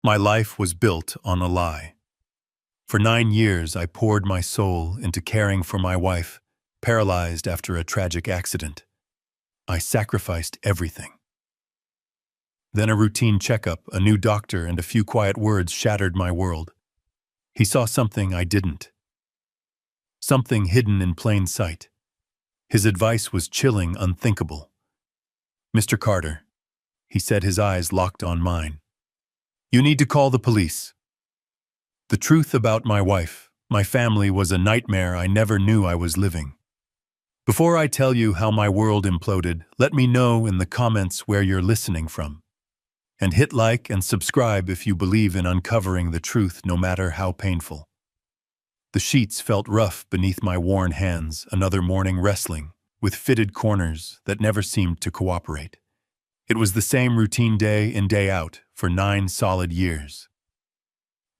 My life was built on a lie. For 9 years, I poured my soul into caring for my wife, paralyzed after a tragic accident. I sacrificed everything. Then a routine checkup, a new doctor, and a few quiet words shattered my world. He saw something I didn't. Something hidden in plain sight. His advice was chilling, unthinkable. "Mr. Carter," he said, his eyes locked on mine, "you need to call the police." The truth about my wife, my family, was a nightmare I never knew I was living. Before I tell you how my world imploded, let me know in the comments where you're listening from. And hit like and subscribe if you believe in uncovering the truth, no matter how painful. The sheets felt rough beneath my worn hands, another morning wrestling, with fitted corners that never seemed to cooperate. It was the same routine day in, day out, for 9 solid years.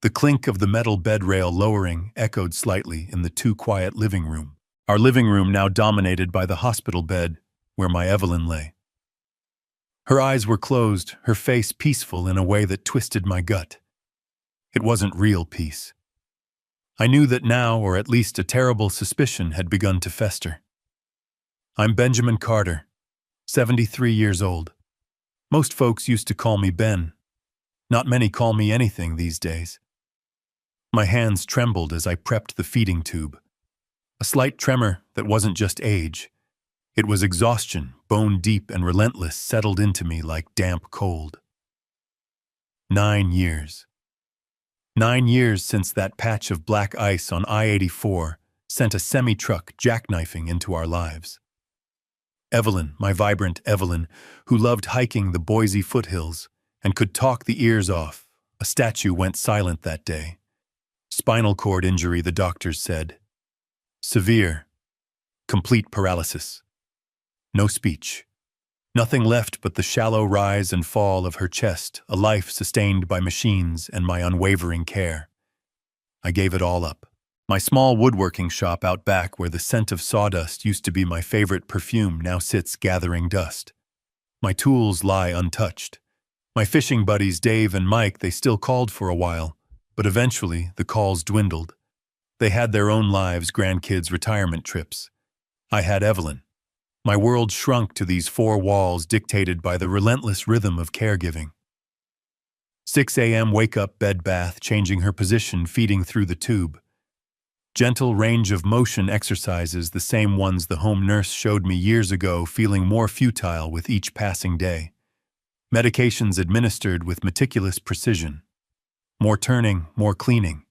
The clink of the metal bed rail lowering echoed slightly in the too quiet living room. Our living room now dominated by the hospital bed where my Evelyn lay. Her eyes were closed, her face peaceful in a way that twisted my gut. It wasn't real peace. I knew that now, or at least a terrible suspicion had begun to fester. I'm Benjamin Carter, 73 years old. Most folks used to call me Ben. Not many call me anything these days. My hands trembled as I prepped the feeding tube. A slight tremor that wasn't just age. It was exhaustion, bone deep and relentless, settled into me like damp cold. 9 years. 9 years since that patch of black ice on I-84 sent a semi-truck jackknifing into our lives. Evelyn, my vibrant Evelyn, who loved hiking the Boise foothills and could talk the ears off, a statue, went silent that day. Spinal cord injury, the doctors said. Severe. Complete paralysis. No speech. Nothing left but the shallow rise and fall of her chest, a life sustained by machines and my unwavering care. I gave it all up. My small woodworking shop out back, where the scent of sawdust used to be my favorite perfume, now sits gathering dust. My tools lie untouched. My fishing buddies Dave and Mike, they still called for a while, but eventually the calls dwindled. They had their own lives, grandkids, retirement trips. I had Evelyn. My world shrunk to these 4 walls, dictated by the relentless rhythm of caregiving. 6 a.m. wake-up, bed bath, changing her position, feeding through the tube. Gentle range of motion exercises, the same ones the home nurse showed me years ago, feeling more futile with each passing day. Medications administered with meticulous precision. More turning, more cleaning.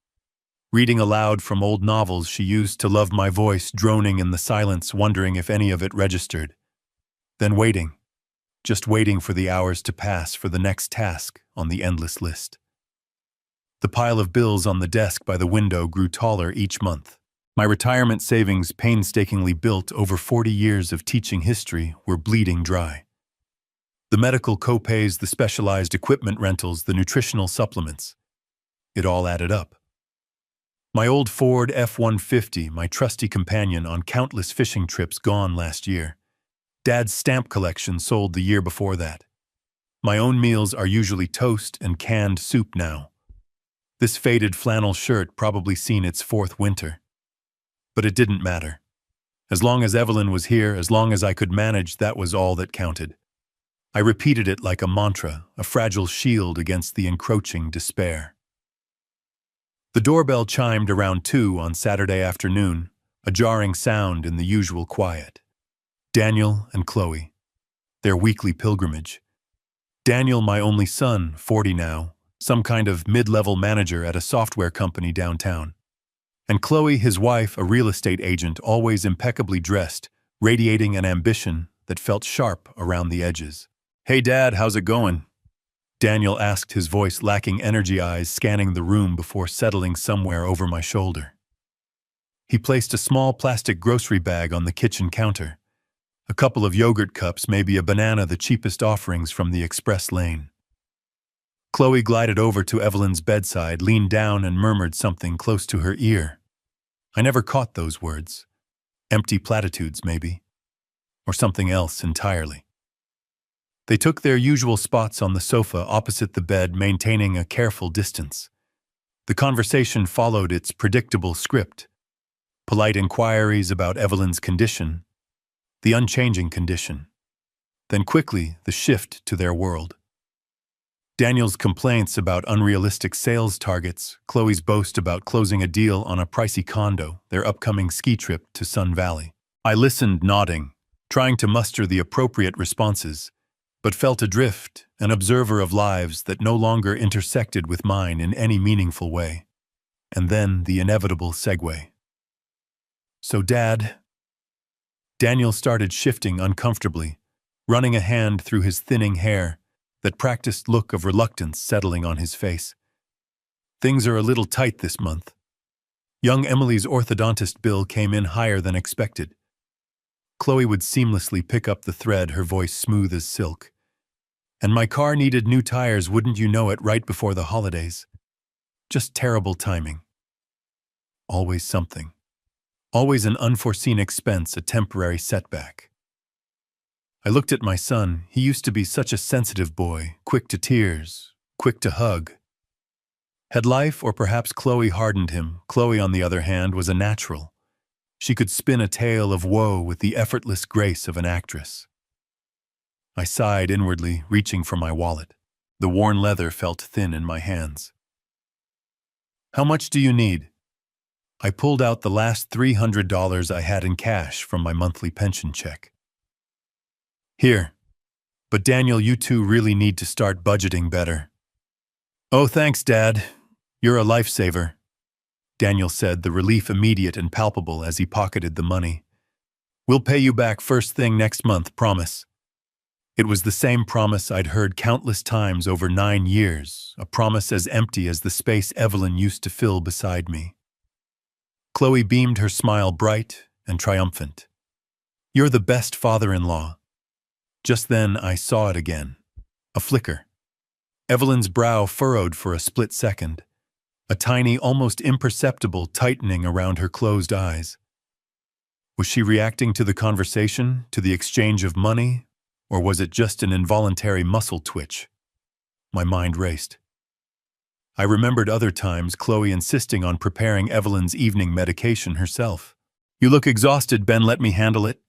Reading aloud from old novels she used to love, my voice droning in the silence, wondering if any of it registered. Then waiting. Just waiting for the hours to pass, for the next task on the endless list. The pile of bills on the desk by the window grew taller each month. My retirement savings, painstakingly built over 40 years of teaching history, were bleeding dry. The medical co-pays, the specialized equipment rentals, the nutritional supplements. It all added up. My old Ford F-150, my trusty companion on countless fishing trips, gone last year. Dad's stamp collection sold the year before that. My own meals are usually toast and canned soup now. This faded flannel shirt probably seen its 4th winter. But it didn't matter. As long as Evelyn was here, as long as I could manage, that was all that counted. I repeated it like a mantra, a fragile shield against the encroaching despair. The doorbell chimed around 2 on Saturday afternoon, a jarring sound in the usual quiet. Daniel and Chloe. Their weekly pilgrimage. Daniel, my only son, 40 now, some kind of mid-level manager at a software company downtown. And Chloe, his wife, a real estate agent, always impeccably dressed, radiating an ambition that felt sharp around the edges. "Hey Dad, how's it going?" Daniel asked, his voice lacking energy, eyes scanning the room before settling somewhere over my shoulder. He placed a small plastic grocery bag on the kitchen counter. A couple of yogurt cups, maybe a banana, the cheapest offerings from the express lane. Chloe glided over to Evelyn's bedside, leaned down and murmured something close to her ear. I never caught those words. Empty platitudes, maybe. Or something else entirely. They took their usual spots on the sofa opposite the bed, maintaining a careful distance. The conversation followed its predictable script. Polite inquiries about Evelyn's condition, the unchanging condition. Then quickly, the shift to their world. Daniel's complaints about unrealistic sales targets, Chloe's boast about closing a deal on a pricey condo, their upcoming ski trip to Sun Valley. I listened, nodding, trying to muster the appropriate responses, but felt adrift, an observer of lives that no longer intersected with mine in any meaningful way. And then the inevitable segue. So, Dad. Daniel started shifting uncomfortably, running a hand through his thinning hair, that practiced look of reluctance settling on his face. Things are a little tight this month. Young Emily's orthodontist bill came in higher than expected. Chloe would seamlessly pick up the thread, her voice smooth as silk. And my car needed new tires, wouldn't you know it, right before the holidays. Just terrible timing. Always something. Always an unforeseen expense, a temporary setback. I looked at my son. He used to be such a sensitive boy, quick to tears, quick to hug. Had life, or perhaps Chloe, hardened him? Chloe, on the other hand, was a natural. She could spin a tale of woe with the effortless grace of an actress. I sighed inwardly, reaching for my wallet. The worn leather felt thin in my hands. How much do you need? I pulled out the last $300 I had in cash from my monthly pension check. Here. But Daniel, you two really need to start budgeting better. Oh, thanks, Dad. You're a lifesaver, Daniel said, the relief immediate and palpable as he pocketed the money. We'll pay you back first thing next month, promise. It was the same promise I'd heard countless times over 9 years, a promise as empty as the space Evelyn used to fill beside me. Chloe beamed, her smile bright and triumphant. You're the best father-in-law. Just then I saw it again. A flicker. Evelyn's brow furrowed for a split second. A tiny, almost imperceptible tightening around her closed eyes. Was she reacting to the conversation, to the exchange of money, or was it just an involuntary muscle twitch? My mind raced. I remembered other times Chloe insisting on preparing Evelyn's evening medication herself. You look exhausted, Ben, let me handle it.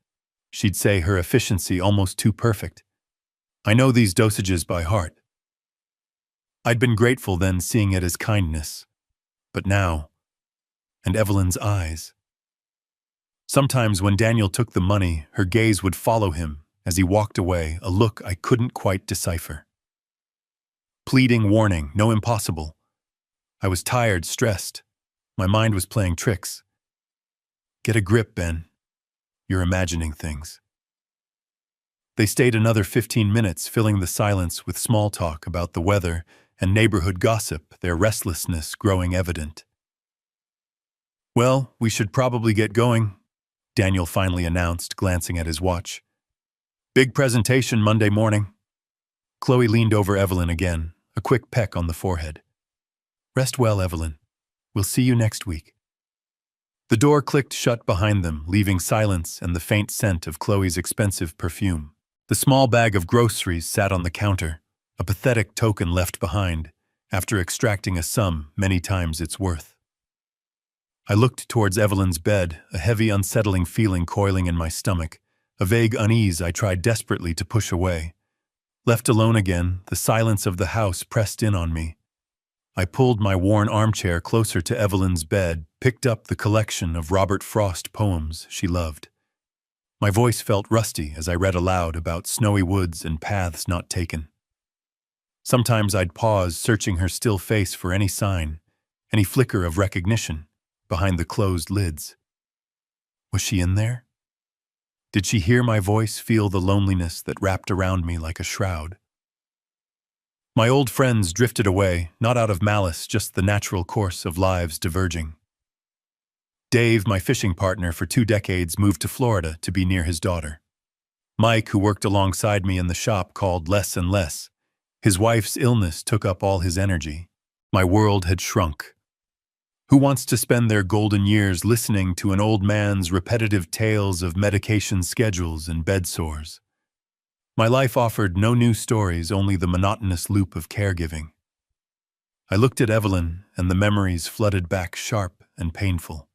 She'd say, her efficiency almost too perfect. I know these dosages by heart. I'd been grateful then, seeing it as kindness. But now, and Evelyn's eyes. Sometimes when Daniel took the money, her gaze would follow him as he walked away, a look I couldn't quite decipher. Pleading, warning, no, impossible. I was tired, stressed. My mind was playing tricks. Get a grip, Ben. You're imagining things. They stayed another 15 minutes, filling the silence with small talk about the weather and neighborhood gossip, their restlessness growing evident. Well, we should probably get going, Daniel finally announced, glancing at his watch. Big presentation Monday morning. Chloe leaned over Evelyn again, a quick peck on the forehead. Rest well, Evelyn. We'll see you next week. The door clicked shut behind them, leaving silence and the faint scent of Chloe's expensive perfume. The small bag of groceries sat on the counter, a pathetic token left behind, after extracting a sum many times its worth. I looked towards Evelyn's bed, a heavy, unsettling feeling coiling in my stomach, a vague unease I tried desperately to push away. Left alone again, the silence of the house pressed in on me. I pulled my worn armchair closer to Evelyn's bed, picked up the collection of Robert Frost poems she loved. My voice felt rusty as I read aloud about snowy woods and paths not taken. Sometimes I'd pause, searching her still face for any sign, any flicker of recognition, behind the closed lids. Was she in there? Did she hear my voice, feel the loneliness that wrapped around me like a shroud? My old friends drifted away, not out of malice, just the natural course of lives diverging. Dave, my fishing partner for 2 decades, moved to Florida to be near his daughter. Mike, who worked alongside me in the shop, called less and less. His wife's illness took up all his energy. My world had shrunk. Who wants to spend their golden years listening to an old man's repetitive tales of medication schedules and bed sores? My life offered no new stories, only the monotonous loop of caregiving. I looked at Evelyn, and the memories flooded back sharp and painful.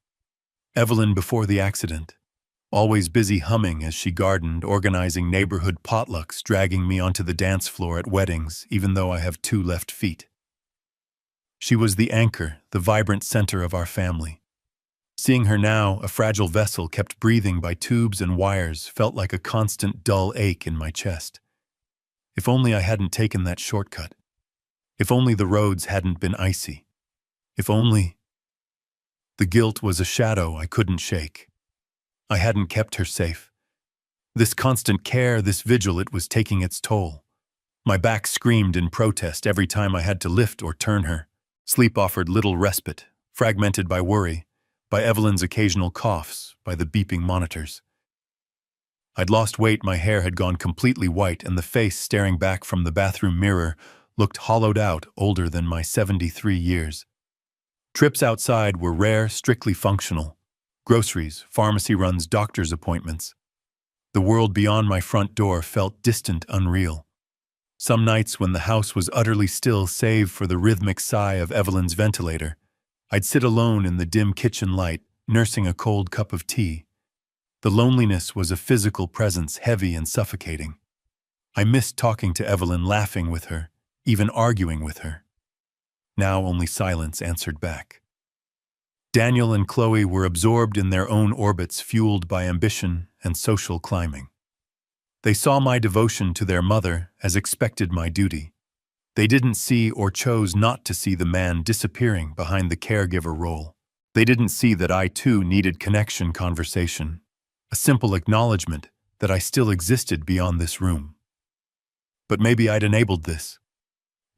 Evelyn before the accident, always busy humming as she gardened, organizing neighborhood potlucks, dragging me onto the dance floor at weddings, even though I have 2 left feet. She was the anchor, the vibrant center of our family. Seeing her now, a fragile vessel kept breathing by tubes and wires, felt like a constant dull ache in my chest. If only I hadn't taken that shortcut. If only the roads hadn't been icy. If only... The guilt was a shadow I couldn't shake. I hadn't kept her safe. This constant care, this vigil, it was taking its toll. My back screamed in protest every time I had to lift or turn her. Sleep offered little respite, fragmented by worry, by Evelyn's occasional coughs, by the beeping monitors. I'd lost weight, my hair had gone completely white, and the face staring back from the bathroom mirror looked hollowed out, older than my 73 years. Trips outside were rare, strictly functional. Groceries, pharmacy runs, doctor's appointments. The world beyond my front door felt distant, unreal. Some nights when the house was utterly still save for the rhythmic sigh of Evelyn's ventilator, I'd sit alone in the dim kitchen light, nursing a cold cup of tea. The loneliness was a physical presence, heavy and suffocating. I missed talking to Evelyn, laughing with her, even arguing with her. Now only silence answered back. Daniel and Chloe were absorbed in their own orbits, fueled by ambition and social climbing. They saw my devotion to their mother as expected my duty. They didn't see or chose not to see the man disappearing behind the caregiver role. They didn't see that I too needed connection, conversation, a simple acknowledgement that I still existed beyond this room. But maybe I'd enabled this.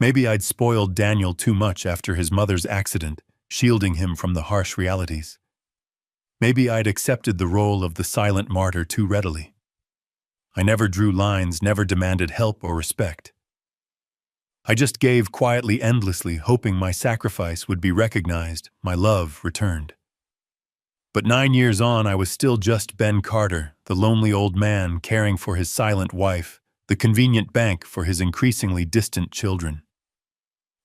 Maybe I'd spoiled Daniel too much after his mother's accident, shielding him from the harsh realities. Maybe I'd accepted the role of the silent martyr too readily. I never drew lines, never demanded help or respect. I just gave quietly, endlessly, hoping my sacrifice would be recognized, my love returned. But 9 years on, I was still just Ben Carter, the lonely old man caring for his silent wife, the convenient bank for his increasingly distant children.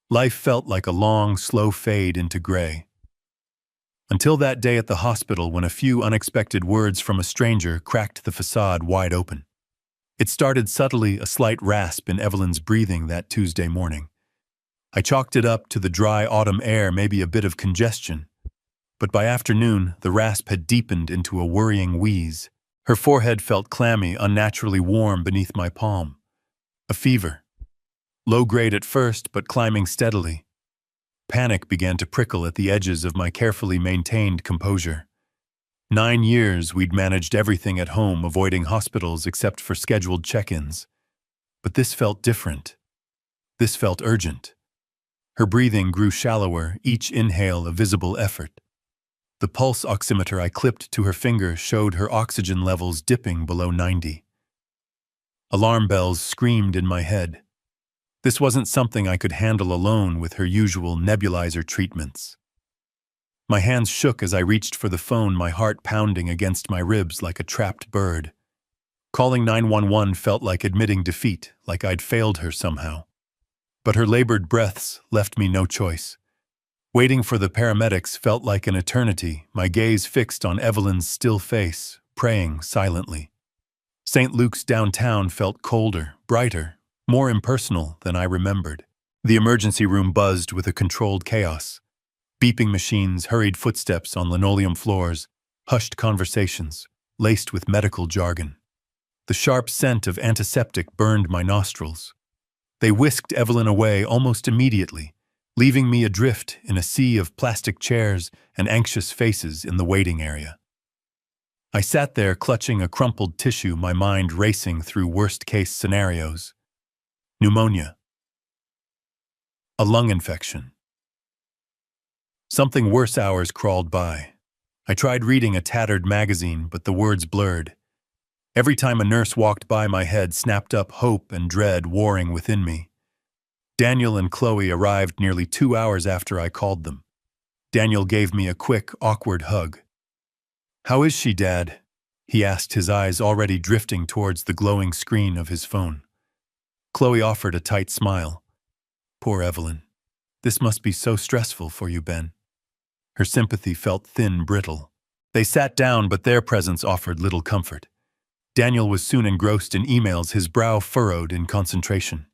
Life felt like a long, slow fade into gray. Until that day at the hospital when a few unexpected words from a stranger cracked the facade wide open. It started subtly, a slight rasp in Evelyn's breathing that Tuesday morning. I chalked it up to the dry autumn air, maybe a bit of congestion. But by afternoon, the rasp had deepened into a worrying wheeze. Her forehead felt clammy, unnaturally warm beneath my palm. A fever. Low grade at first, but climbing steadily. Panic began to prickle at the edges of my carefully maintained composure. 9 years we'd managed everything at home, avoiding hospitals except for scheduled check-ins. But this felt different. This felt urgent. Her breathing grew shallower, each inhale a visible effort. The pulse oximeter I clipped to her finger showed her oxygen levels dipping below 90. Alarm bells screamed in my head. This wasn't something I could handle alone with her usual nebulizer treatments. My hands shook as I reached for the phone, my heart pounding against my ribs like a trapped bird. Calling 911 felt like admitting defeat, like I'd failed her somehow. But her labored breaths left me no choice. Waiting for the paramedics felt like an eternity, my gaze fixed on Evelyn's still face, praying silently. St. Luke's downtown felt colder, brighter, more impersonal than I remembered. The emergency room buzzed with a controlled chaos. Beeping machines, hurried footsteps on linoleum floors, hushed conversations, laced with medical jargon. The sharp scent of antiseptic burned my nostrils. They whisked Evelyn away almost immediately, leaving me adrift in a sea of plastic chairs and anxious faces in the waiting area. I sat there clutching a crumpled tissue, my mind racing through worst-case scenarios. Pneumonia. A lung infection. Something worse. Hours crawled by. I tried reading a tattered magazine, but the words blurred. Every time a nurse walked by, my head snapped up, hope and dread warring within me. Daniel and Chloe arrived nearly 2 hours after I called them. Daniel gave me a quick, awkward hug. "How is she, Dad?" he asked, his eyes already drifting towards the glowing screen of his phone. Chloe offered a tight smile. Poor Evelyn. This must be so stressful for you, Ben. Her sympathy felt thin, brittle. They sat down, but their presence offered little comfort. Daniel was soon engrossed in emails, his brow furrowed in concentration.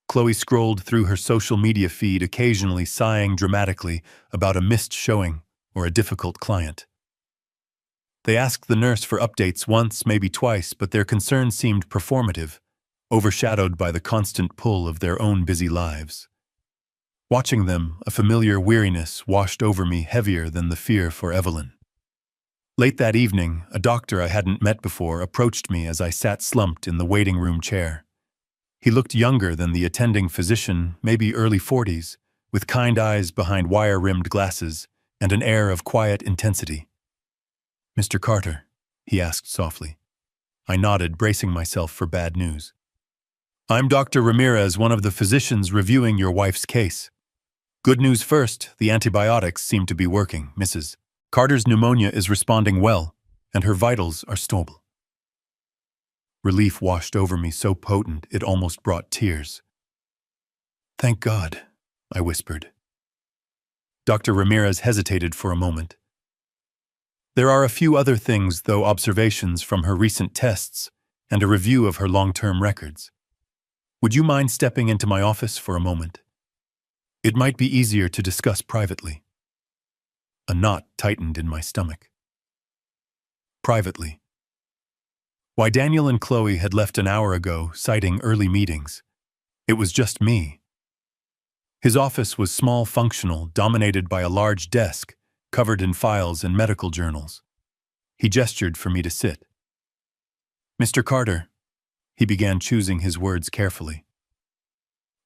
Chloe scrolled through her social media feed, occasionally sighing dramatically about a missed showing or a difficult client. They asked the nurse for updates once, maybe twice, but their concern seemed performative, overshadowed by the constant pull of their own busy lives. Watching them, a familiar weariness washed over me, heavier than the fear for Evelyn. Late that evening, a doctor I hadn't met before approached me as I sat slumped in the waiting room chair. He looked younger than the attending physician, maybe early 40s, with kind eyes behind wire-rimmed glasses and an air of quiet intensity. "Mr. Carter," he asked softly. I nodded, bracing myself for bad news. "I'm Dr. Ramirez, one of the physicians reviewing your wife's case. Good news first, the antibiotics seem to be working, Mrs. Carter's pneumonia is responding well, and her vitals are stable." Relief washed over me, so potent it almost brought tears. "Thank God," I whispered. Dr. Ramirez hesitated for a moment. "There are a few other things, though, observations from her recent tests and a review of her long-term records. Would you mind stepping into my office for a moment? It might be easier to discuss privately." A knot tightened in my stomach. Privately. Why, Daniel and Chloe had left an hour ago, citing early meetings. It was just me. His office was small, functional, dominated by a large desk, covered in files and medical journals. He gestured for me to sit. "Mr. Carter," he began, choosing his words carefully.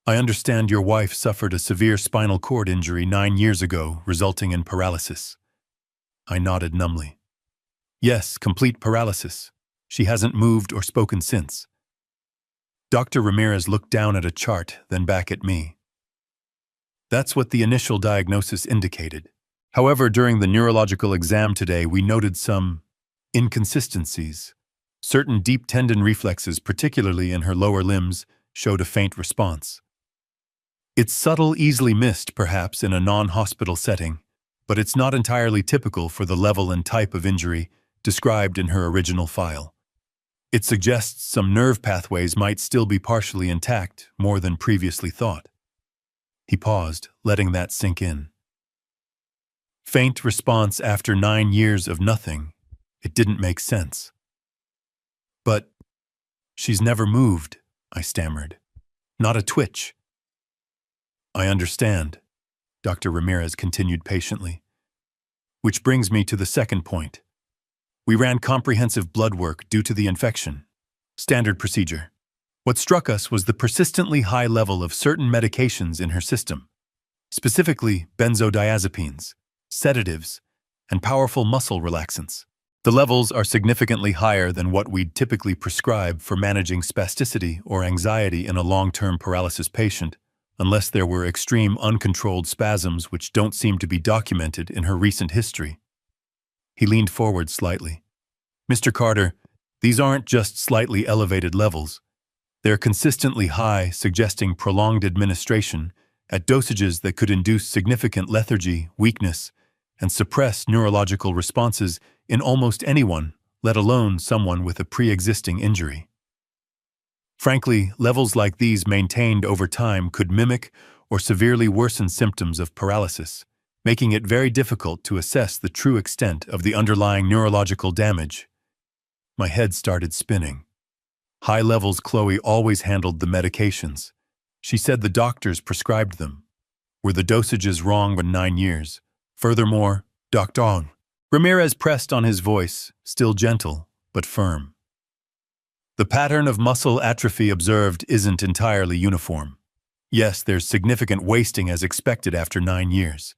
"I understand your wife suffered a severe spinal cord injury 9 years ago, resulting in paralysis." I nodded numbly. "Yes, complete paralysis. She hasn't moved or spoken since." Dr. Ramirez looked down at a chart, then back at me. "That's what the initial diagnosis indicated. However, during the neurological exam today, we noted some inconsistencies. Certain deep tendon reflexes, particularly in her lower limbs, showed a faint response. It's subtle, easily missed, perhaps, in a non-hospital setting, but it's not entirely typical for the level and type of injury described in her original file. It suggests some nerve pathways might still be partially intact, more than previously thought." He paused, letting that sink in. Faint response after 9 years of nothing. It didn't make sense. "But she's never moved," I stammered. "Not a twitch." "I understand," Dr. Ramirez continued patiently. "Which brings me to the second point. We ran comprehensive blood work due to the infection. Standard procedure. What struck us was the persistently high level of certain medications in her system, specifically benzodiazepines, sedatives, and powerful muscle relaxants. The levels are significantly higher than what we'd typically prescribe for managing spasticity or anxiety in a long-term paralysis patient, unless there were extreme uncontrolled spasms which don't seem to be documented in her recent history." He leaned forward slightly. "Mr. Carter, these aren't just slightly elevated levels. They're consistently high, suggesting prolonged administration at dosages that could induce significant lethargy, weakness, and suppress neurological responses in almost anyone, let alone someone with a pre-existing injury. Frankly, levels like these maintained over time could mimic or severely worsen symptoms of paralysis, making it very difficult to assess the true extent of the underlying neurological damage. My head started spinning. High levels. Chloe always handled the medications. She said the doctors prescribed them. Were the dosages wrong for 9 years? Furthermore, Dr. Ramirez pressed on, his voice, still gentle, but firm. The pattern of muscle atrophy observed isn't entirely uniform. Yes, there's significant wasting as expected after 9 years.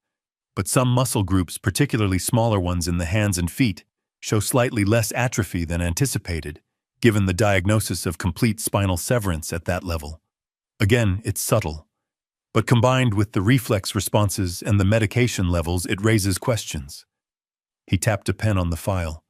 But some muscle groups, particularly smaller ones in the hands and feet, show slightly less atrophy than anticipated, given the diagnosis of complete spinal severance at that level. Again, it's subtle. But combined with the reflex responses and the medication levels, it raises questions. He tapped a pen on the file.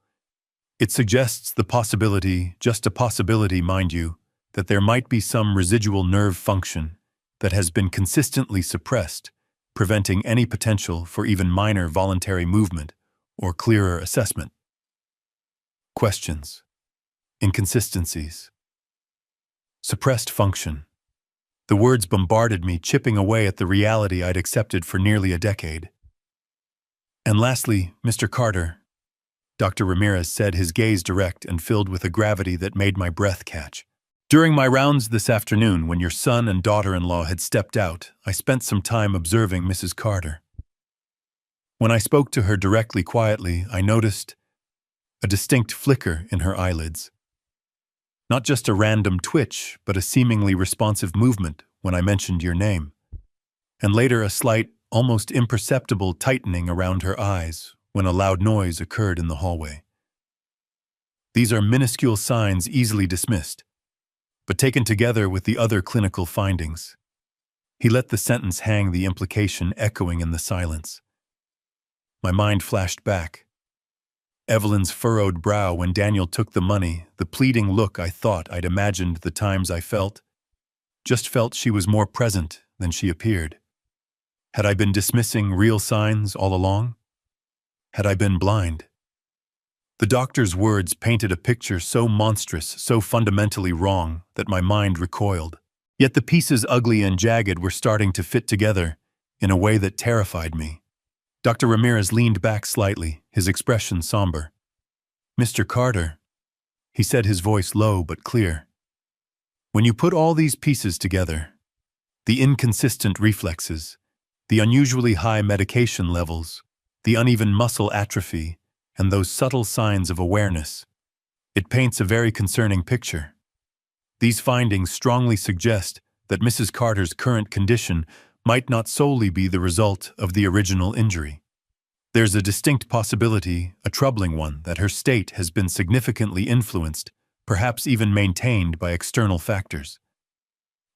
It suggests the possibility, just a possibility, mind you, that there might be some residual nerve function that has been consistently suppressed, preventing any potential for even minor voluntary movement or clearer assessment. Questions. Inconsistencies. Suppressed function. The words bombarded me, chipping away at the reality I'd accepted for nearly a decade. And lastly, Mr. Carter, Dr. Ramirez said, his gaze direct and filled with a gravity that made my breath catch. During my rounds this afternoon, when your son and daughter-in-law had stepped out, I spent some time observing Mrs. Carter. When I spoke to her directly, quietly, I noticed a distinct flicker in her eyelids. Not just a random twitch, but a seemingly responsive movement when I mentioned your name. And later a slight, almost imperceptible tightening around her eyes when a loud noise occurred in the hallway. These are minuscule signs easily dismissed, but taken together with the other clinical findings. He let the sentence hang, the implication echoing in the silence. My mind flashed back. Evelyn's furrowed brow when Daniel took the money, the pleading look I thought I'd imagined, the times I felt she was more present than she appeared. Had I been dismissing real signs all along? Had I been blind? The doctor's words painted a picture so monstrous, so fundamentally wrong, that my mind recoiled. Yet the pieces, ugly and jagged, were starting to fit together in a way that terrified me. Dr. Ramirez leaned back slightly, his expression somber. "Mr. Carter," he said, his voice low but clear. "When you put all these pieces together, the inconsistent reflexes, the unusually high medication levels, the uneven muscle atrophy, and those subtle signs of awareness, it paints a very concerning picture. These findings strongly suggest that Mrs. Carter's current condition might not solely be the result of the original injury. There's a distinct possibility, a troubling one, that her state has been significantly influenced, perhaps even maintained by external factors."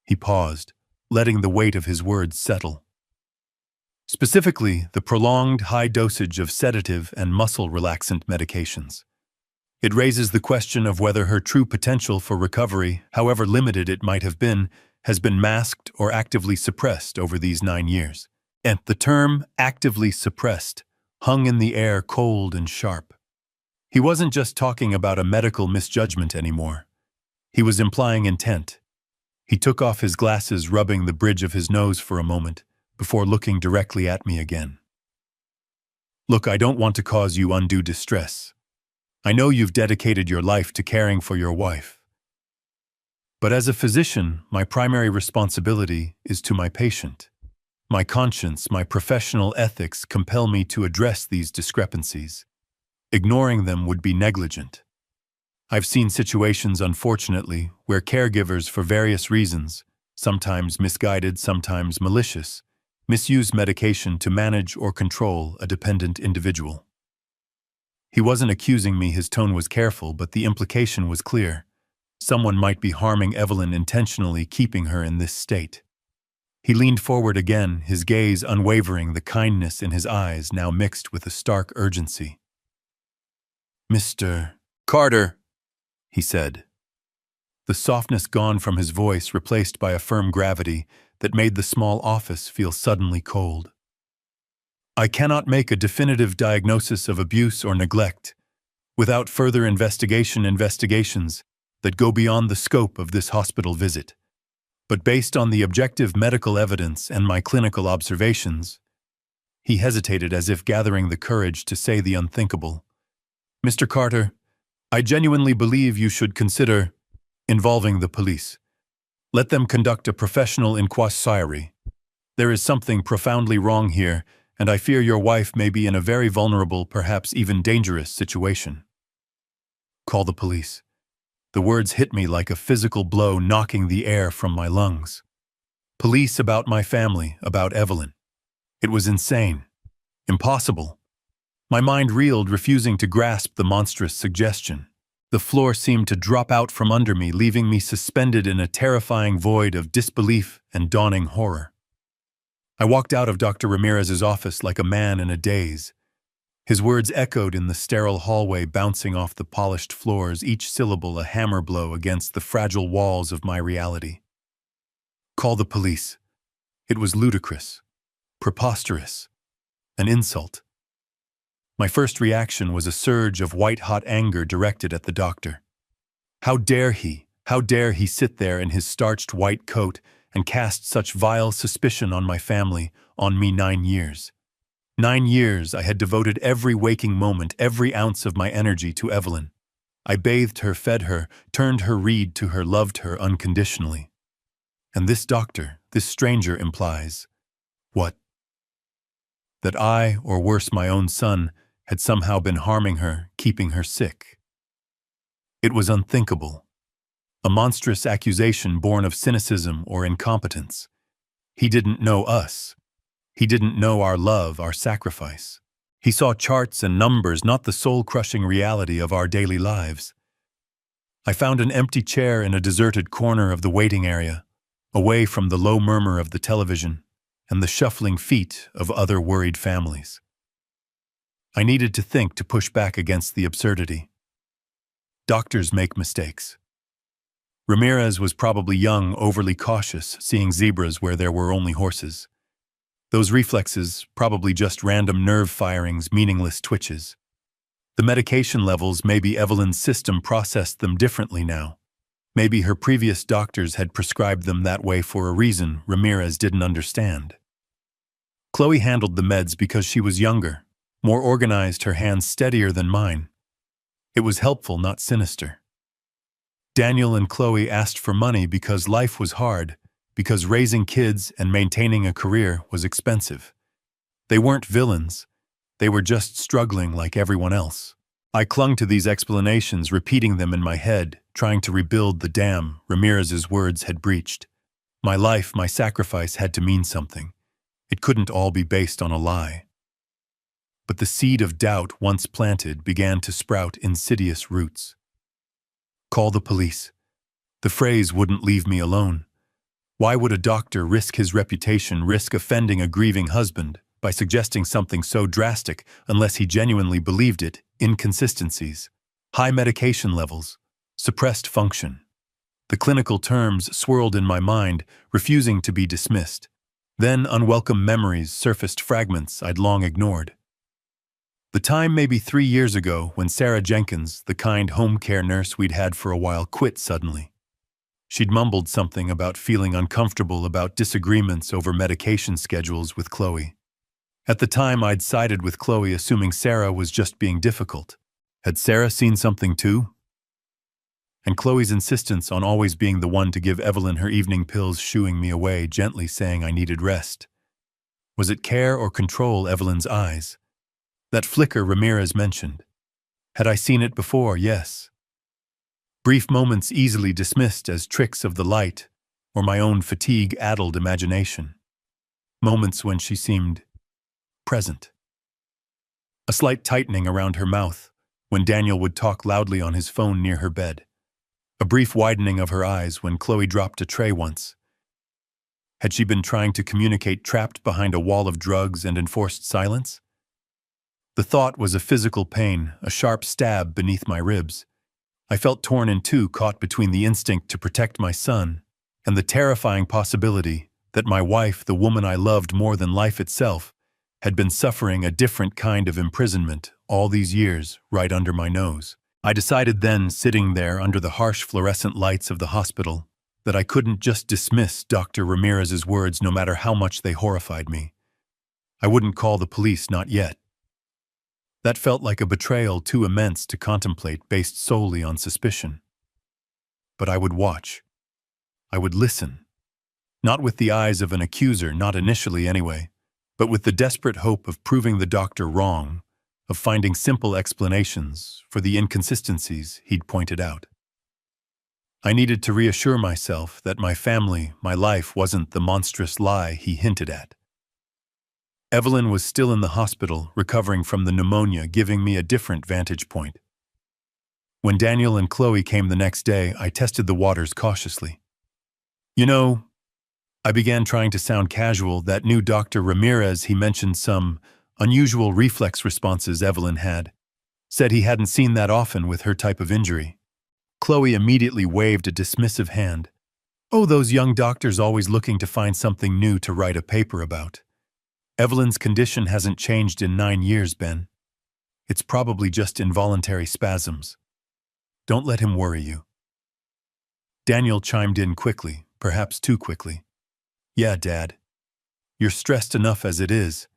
He paused, letting the weight of his words settle. "Specifically, the prolonged high dosage of sedative and muscle relaxant medications. It raises the question of whether her true potential for recovery, however limited it might have been, has been masked or actively suppressed over these 9 years. And the term actively suppressed hung in the air, cold and sharp. He wasn't just talking about a medical misjudgment anymore. He was implying intent. He took off his glasses, rubbing the bridge of his nose for a moment, before looking directly at me again. "Look, I don't want to cause you undue distress. I know you've dedicated your life to caring for your wife. But as a physician, my primary responsibility is to my patient. My conscience, my professional ethics compel me to address these discrepancies. Ignoring them would be negligent. I've seen situations, unfortunately, where caregivers, for various reasons, sometimes misguided, sometimes malicious, misuse medication to manage or control a dependent individual." He wasn't accusing me, his tone was careful, but the implication was clear. Someone might be harming Evelyn intentionally, keeping her in this state. He leaned forward again, his gaze unwavering, the kindness in his eyes now mixed with a stark urgency. "Mr. Carter," he said. The softness gone from his voice, replaced by a firm gravity that made the small office feel suddenly cold. "I cannot make a definitive diagnosis of abuse or neglect without further investigations that go beyond the scope of this hospital visit. But based on the objective medical evidence and my clinical observations," he hesitated, as if gathering the courage to say the unthinkable, "Mr. Carter, I genuinely believe you should consider involving the police. Let them conduct a professional inquiry. There is something profoundly wrong here, and I fear your wife may be in a very vulnerable, perhaps even dangerous situation." "Call the police." The words hit me like a physical blow, knocking the air from my lungs. Police about my family, about Evelyn. It was insane. Impossible. My mind reeled, refusing to grasp the monstrous suggestion. The floor seemed to drop out from under me, leaving me suspended in a terrifying void of disbelief and dawning horror. I walked out of Dr. Ramirez's office like a man in a daze. His words echoed in the sterile hallway, bouncing off the polished floors, each syllable a hammer blow against the fragile walls of my reality. Call the police. It was ludicrous, preposterous, an insult. My first reaction was a surge of white-hot anger directed at the doctor. How dare he sit there in his starched white coat and cast such vile suspicion on my family, on me 9 years. 9 years I had devoted every waking moment, every ounce of my energy to Evelyn. I bathed her, fed her, turned her reed to her, loved her unconditionally. And this doctor, this stranger implies, what? That I, or worse my own son, had somehow been harming her, keeping her sick. It was unthinkable. A monstrous accusation born of cynicism or incompetence. He didn't know us. He didn't know our love, our sacrifice. He saw charts and numbers, not the soul-crushing reality of our daily lives. I found an empty chair in a deserted corner of the waiting area, away from the low murmur of the television and the shuffling feet of other worried families. I needed to think, to push back against the absurdity. Doctors make mistakes. Ramirez was probably young, overly cautious, seeing zebras where there were only horses. Those reflexes, probably just random nerve firings, meaningless twitches. The medication levels, maybe Evelyn's system processed them differently now. Maybe her previous doctors had prescribed them that way for a reason Ramirez didn't understand. Chloe handled the meds because she was younger, more organized, her hands steadier than mine. It was helpful, not sinister. Daniel and Chloe asked for money because life was hard, because raising kids and maintaining a career was expensive. They weren't villains. They were just struggling like everyone else. I clung to these explanations, repeating them in my head, trying to rebuild the dam Ramirez's words had breached. My life, my sacrifice had to mean something. It couldn't all be based on a lie. But the seed of doubt, once planted, began to sprout insidious roots. Call the police. The phrase wouldn't leave me alone. Why would a doctor risk his reputation, risk offending a grieving husband by suggesting something so drastic unless he genuinely believed it? Inconsistencies, high medication levels, suppressed function. The clinical terms swirled in my mind, refusing to be dismissed. Then unwelcome memories surfaced, fragments I'd long ignored. The time, maybe 3 years ago, when Sarah Jenkins, the kind home care nurse we'd had for a while, quit suddenly. She'd mumbled something about feeling uncomfortable about disagreements over medication schedules with Chloe. At the time, I'd sided with Chloe, assuming Sarah was just being difficult. Had Sarah seen something too? And Chloe's insistence on always being the one to give Evelyn her evening pills, shooing me away, gently saying I needed rest. Was it care or control? Evelyn's eyes. That flicker Ramirez mentioned. Had I seen it before? Yes. Brief moments easily dismissed as tricks of the light or my own fatigue-addled imagination. Moments when she seemed present. A slight tightening around her mouth when Daniel would talk loudly on his phone near her bed. A brief widening of her eyes when Chloe dropped a tray once. Had she been trying to communicate, trapped behind a wall of drugs and enforced silence? The thought was a physical pain, a sharp stab beneath my ribs. I felt torn in two, caught between the instinct to protect my son and the terrifying possibility that my wife, the woman I loved more than life itself, had been suffering a different kind of imprisonment all these years right under my nose. I decided then, sitting there under the harsh fluorescent lights of the hospital, that I couldn't just dismiss Dr. Ramirez's words no matter how much they horrified me. I wouldn't call the police, not yet. That felt like a betrayal too immense to contemplate based solely on suspicion. But I would watch. I would listen. Not with the eyes of an accuser, not initially anyway, but with the desperate hope of proving the doctor wrong, of finding simple explanations for the inconsistencies he'd pointed out. I needed to reassure myself that my family, my life, wasn't the monstrous lie he hinted at. Evelyn was still in the hospital, recovering from the pneumonia, giving me a different vantage point. When Daniel and Chloe came the next day, I tested the waters cautiously. You know, I began trying to sound casual. That new Dr. Ramirez, he mentioned some Unusual reflex responses Evelyn had. Said he hadn't seen that often with her type of injury. Chloe immediately waved a dismissive hand. Oh, those young doctors always looking to find something new to write a paper about. Evelyn's condition hasn't changed in 9 years, Ben. It's probably just involuntary spasms. Don't let him worry you. Daniel chimed in quickly, perhaps too quickly. Yeah, Dad. You're stressed enough as it is.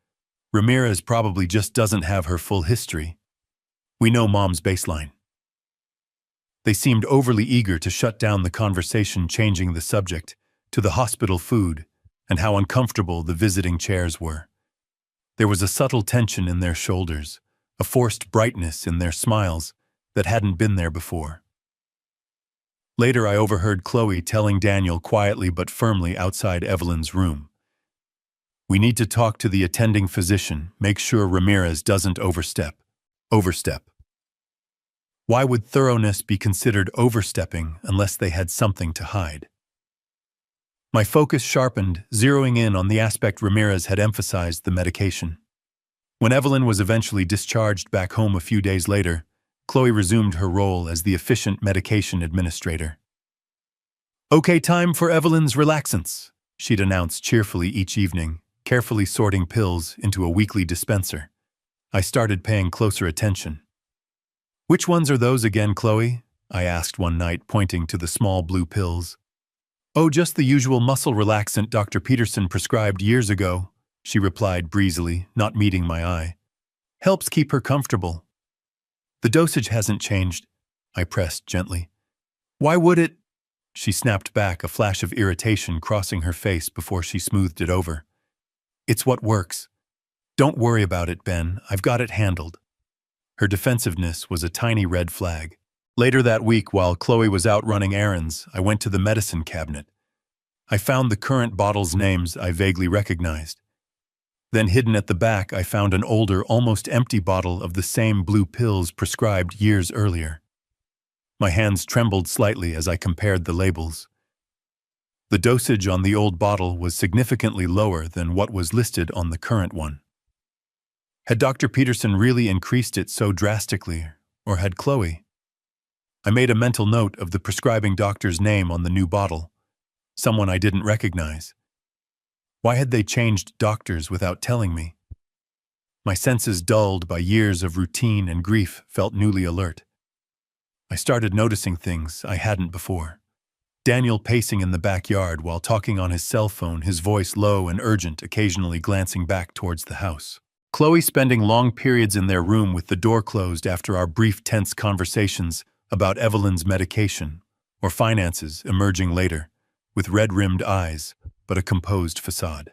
Ramirez probably just doesn't have her full history. We know Mom's baseline. They seemed overly eager to shut down the conversation, changing the subject to the hospital food and how uncomfortable the visiting chairs were. There was a subtle tension in their shoulders, a forced brightness in their smiles that hadn't been there before. Later, I overheard Chloe telling Daniel quietly but firmly outside Evelyn's room. We need to talk to the attending physician, make sure Ramirez doesn't overstep. Overstep. Why would thoroughness be considered overstepping unless they had something to hide? My focus sharpened, zeroing in on the aspect Ramirez had emphasized: the medication. When Evelyn was eventually discharged back home a few days later, Chloe resumed her role as the efficient medication administrator. Okay, time for Evelyn's relaxants, she'd announce cheerfully each evening, carefully sorting pills into a weekly dispenser. I started paying closer attention. Which ones are those again, Chloe? I asked one night, pointing to the small blue pills. Oh, just the usual muscle relaxant Dr. Peterson prescribed years ago, she replied breezily, not meeting my eye. Helps keep her comfortable. The dosage hasn't changed, I pressed gently. Why would it? She snapped back, a flash of irritation crossing her face before she smoothed it over. It's what works. Don't worry about it, Ben. I've got it handled. Her defensiveness was a tiny red flag. Later that week, while Chloe was out running errands, I went to the medicine cabinet. I found the current bottles' names I vaguely recognized. Then hidden at the back, I found an older, almost empty bottle of the same blue pills prescribed years earlier. My hands trembled slightly as I compared the labels. The dosage on the old bottle was significantly lower than what was listed on the current one. Had Dr. Peterson really increased it so drastically, or had Chloe? I made a mental note of the prescribing doctor's name on the new bottle, someone I didn't recognize. Why had they changed doctors without telling me? My senses, dulled by years of routine and grief, felt newly alert. I started noticing things I hadn't before. Daniel pacing in the backyard while talking on his cell phone, his voice low and urgent, occasionally glancing back towards the house. Chloe spending long periods in their room with the door closed after our brief tense conversations about Evelyn's medication or finances emerging later, with red-rimmed eyes, but a composed facade.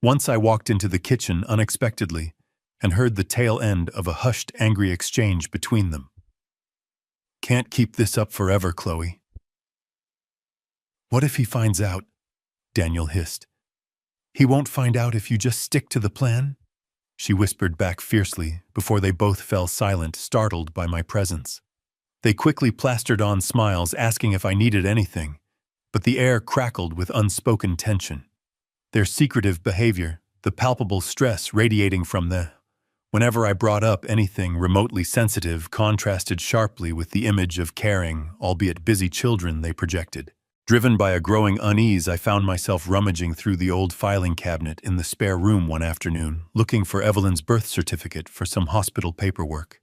Once I walked into the kitchen unexpectedly and heard the tail end of a hushed, angry exchange between them. Can't keep this up forever, Chloe. What if he finds out? Daniel hissed. He won't find out if you just stick to the plan? She whispered back fiercely before they both fell silent, startled by my presence. They quickly plastered on smiles, asking if I needed anything, but the air crackled with unspoken tension. Their secretive behavior, the palpable stress radiating from them, whenever I brought up anything remotely sensitive, contrasted sharply with the image of caring, albeit busy children they projected. Driven by a growing unease, I found myself rummaging through the old filing cabinet in the spare room one afternoon, looking for Evelyn's birth certificate for some hospital paperwork.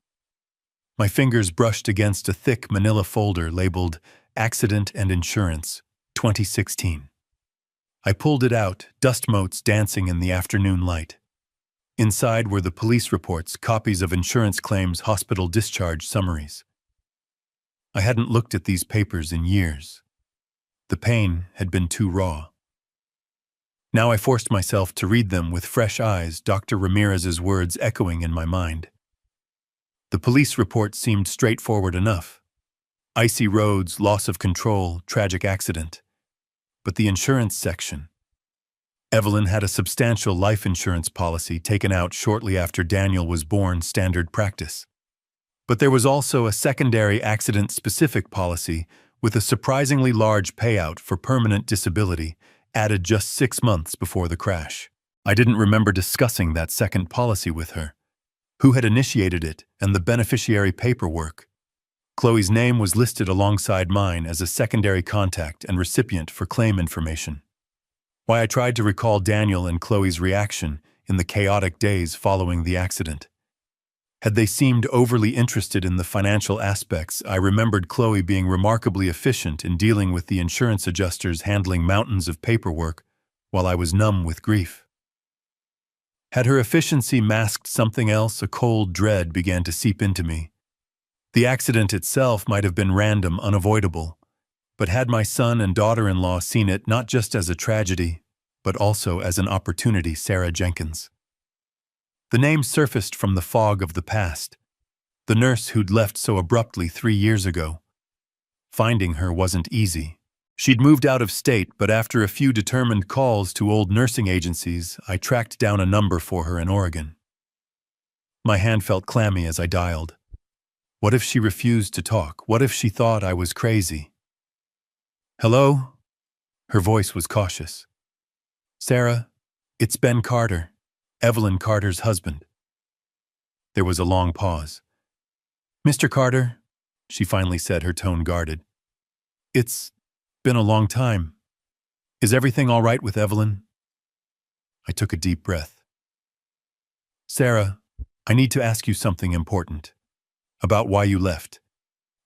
My fingers brushed against a thick manila folder labeled Accident and Insurance, 2016. I pulled it out, dust motes dancing in the afternoon light. Inside were the police reports, copies of insurance claims, hospital discharge summaries. I hadn't looked at these papers in years. The pain had been too raw. Now I forced myself to read them with fresh eyes, Dr. Ramirez's words echoing in my mind. The police report seemed straightforward enough. Icy roads, loss of control, tragic accident. But the insurance section. Evelyn had a substantial life insurance policy taken out shortly after Daniel was born, standard practice. But there was also a secondary accident-specific policy with a surprisingly large payout for permanent disability, added just 6 months before the crash. I didn't remember discussing that second policy with her. Who had initiated it and the beneficiary paperwork? Chloe's name was listed alongside mine as a secondary contact and recipient for claim information. Why I tried to recall Daniel and Chloe's reaction in the chaotic days following the accident. Had they seemed overly interested in the financial aspects, I remembered Chloe being remarkably efficient in dealing with the insurance adjusters handling mountains of paperwork while I was numb with grief. Had her efficiency masked something else, a cold dread began to seep into me. The accident itself might have been random, unavoidable, but had my son and daughter-in-law seen it not just as a tragedy, but also as an opportunity? Sarah Jenkins. The name surfaced from the fog of the past. The nurse who'd left so abruptly 3 years ago. Finding her wasn't easy. She'd moved out of state, but after a few determined calls to old nursing agencies, I tracked down a number for her in Oregon. My hand felt clammy as I dialed. What if she refused to talk? What if she thought I was crazy? Hello? Her voice was cautious. Sarah, it's Ben Carter, Evelyn Carter's husband. There was a long pause. Mr. Carter, she finally said, her tone guarded. It's been a long time. Is everything all right with Evelyn? I took a deep breath. Sarah, I need to ask you something important. About why you left.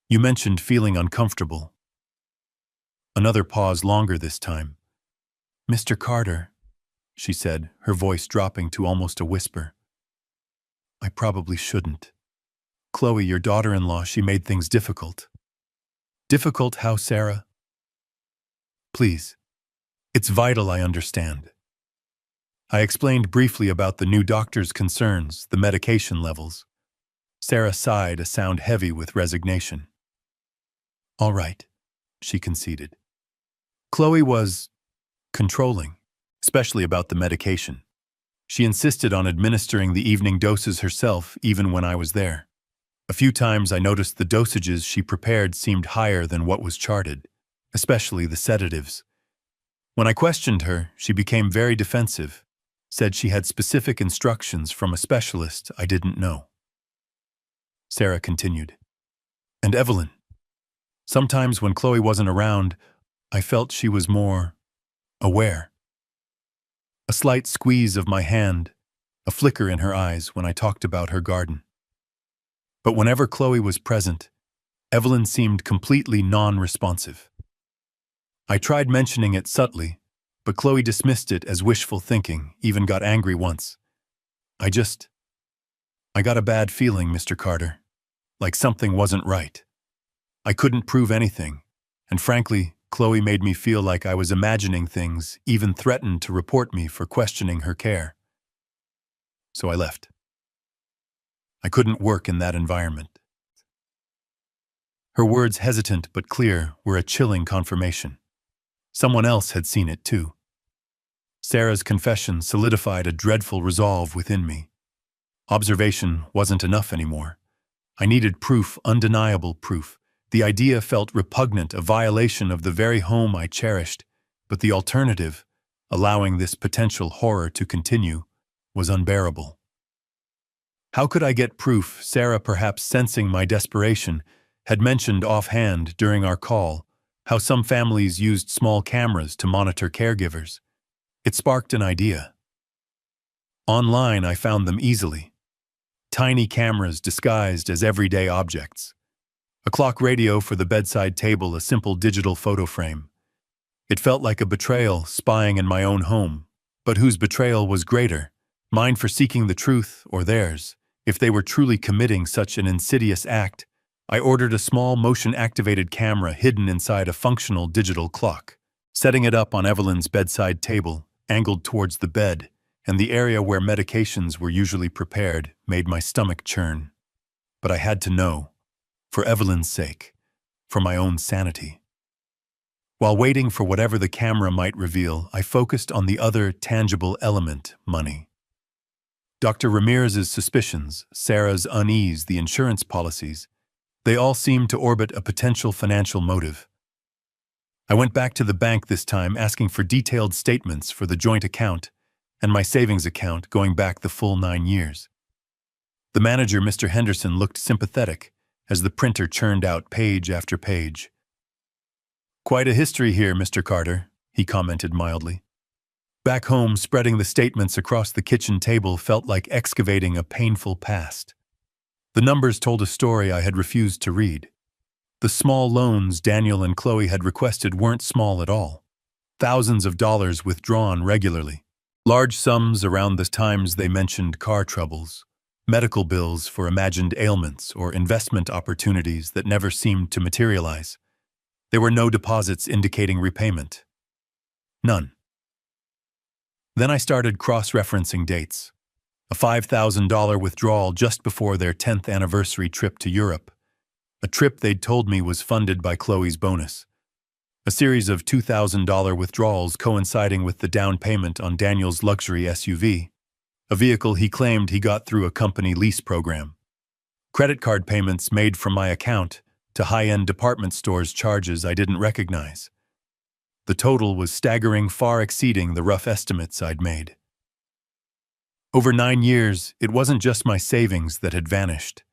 You mentioned feeling uncomfortable. Another pause, longer this time. Mr. Carter, she said, her voice dropping to almost a whisper. I probably shouldn't. Chloe, your daughter-in-law, she made things difficult. Difficult how, Sarah? Please. It's vital I understand. I explained briefly about the new doctor's concerns, the medication levels. Sarah sighed, a sound heavy with resignation. All right, she conceded. Chloe was controlling, especially about the medication. She insisted on administering the evening doses herself, even when I was there. A few times I noticed the dosages she prepared seemed higher than what was charted, especially the sedatives. When I questioned her, she became very defensive, said she had specific instructions from a specialist I didn't know. Sarah continued. And Evelyn. Sometimes when Chloe wasn't around, I felt she was more aware. A slight squeeze of my hand, a flicker in her eyes when I talked about her garden. But whenever Chloe was present, Evelyn seemed completely non-responsive. I tried mentioning it subtly, but Chloe dismissed it as wishful thinking, even got angry once. I got a bad feeling, Mr. Carter. Like something wasn't right. I couldn't prove anything, and frankly, Chloe made me feel like I was imagining things, even threatened to report me for questioning her care. So I left. I couldn't work in that environment. Her words, hesitant but clear, were a chilling confirmation. Someone else had seen it too. Sarah's confession solidified a dreadful resolve within me. Observation wasn't enough anymore. I needed proof, undeniable proof. The idea felt repugnant, a violation of the very home I cherished, but the alternative, allowing this potential horror to continue, was unbearable. How could I get proof? Sarah, perhaps sensing my desperation, had mentioned offhand during our call how some families used small cameras to monitor caregivers. It sparked an idea. Online, I found them easily. Tiny cameras disguised as everyday objects. A clock radio for the bedside table, a simple digital photo frame. It felt like a betrayal, spying in my own home. But whose betrayal was greater? Mine for seeking the truth, or theirs? If they were truly committing such an insidious act, I ordered a small motion-activated camera hidden inside a functional digital clock. Setting it up on Evelyn's bedside table, angled towards the bed, and the area where medications were usually prepared, made my stomach churn. But I had to know, for Evelyn's sake, for my own sanity. While waiting for whatever the camera might reveal, I focused on the other tangible element, money. Dr. Ramirez's suspicions, Sarah's unease, the insurance policies, they all seemed to orbit a potential financial motive. I went back to the bank this time, asking for detailed statements for the joint account, and my savings account going back the full 9 years. The manager, Mr. Henderson, looked sympathetic as the printer churned out page after page. "Quite a history here, Mr. Carter," he commented mildly. Back home, spreading the statements across the kitchen table felt like excavating a painful past. The numbers told a story I had refused to read. The small loans Daniel and Chloe had requested weren't small at all. Thousands of dollars withdrawn regularly. Large sums around the times they mentioned car troubles, medical bills for imagined ailments, or investment opportunities that never seemed to materialize. There were no deposits indicating repayment. None. Then I started cross-referencing dates. A $5,000 withdrawal just before their 10th anniversary trip to Europe. A trip they'd told me was funded by Chloe's bonus. A series of $2,000 withdrawals coinciding with the down payment on Daniel's luxury SUV, a vehicle he claimed he got through a company lease program. Credit card payments made from my account to high-end department stores' charges I didn't recognize. The total was staggering, far exceeding the rough estimates I'd made. Over 9 years, it wasn't just my savings that had vanished.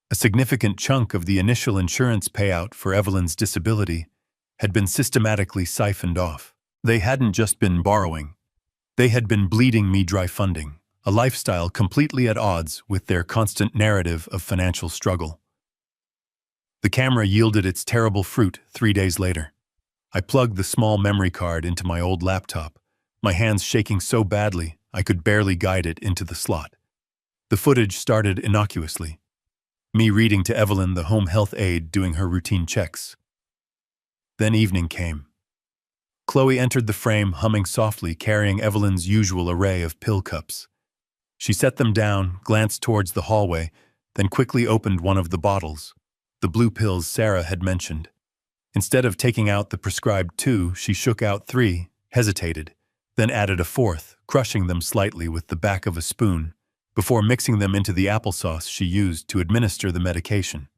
A significant chunk of the initial insurance payout for Evelyn's disability had been systematically siphoned off. They hadn't just been borrowing. They had been bleeding me dry funding, a lifestyle completely at odds with their constant narrative of financial struggle. The camera yielded its terrible fruit 3 days later. I plugged the small memory card into my old laptop, my hands shaking so badly I could barely guide it into the slot. The footage started innocuously. Me reading to Evelyn, the home health aide, doing her routine checks. Then evening came. Chloe entered the frame humming softly, carrying Evelyn's usual array of pill cups. She set them down, glanced towards the hallway, then quickly opened one of the bottles, the blue pills Sarah had mentioned. Instead of taking out the prescribed 2, she shook out 3, hesitated, then added a 4th, crushing them slightly with the back of a spoon, before mixing them into the applesauce she used to administer the medication.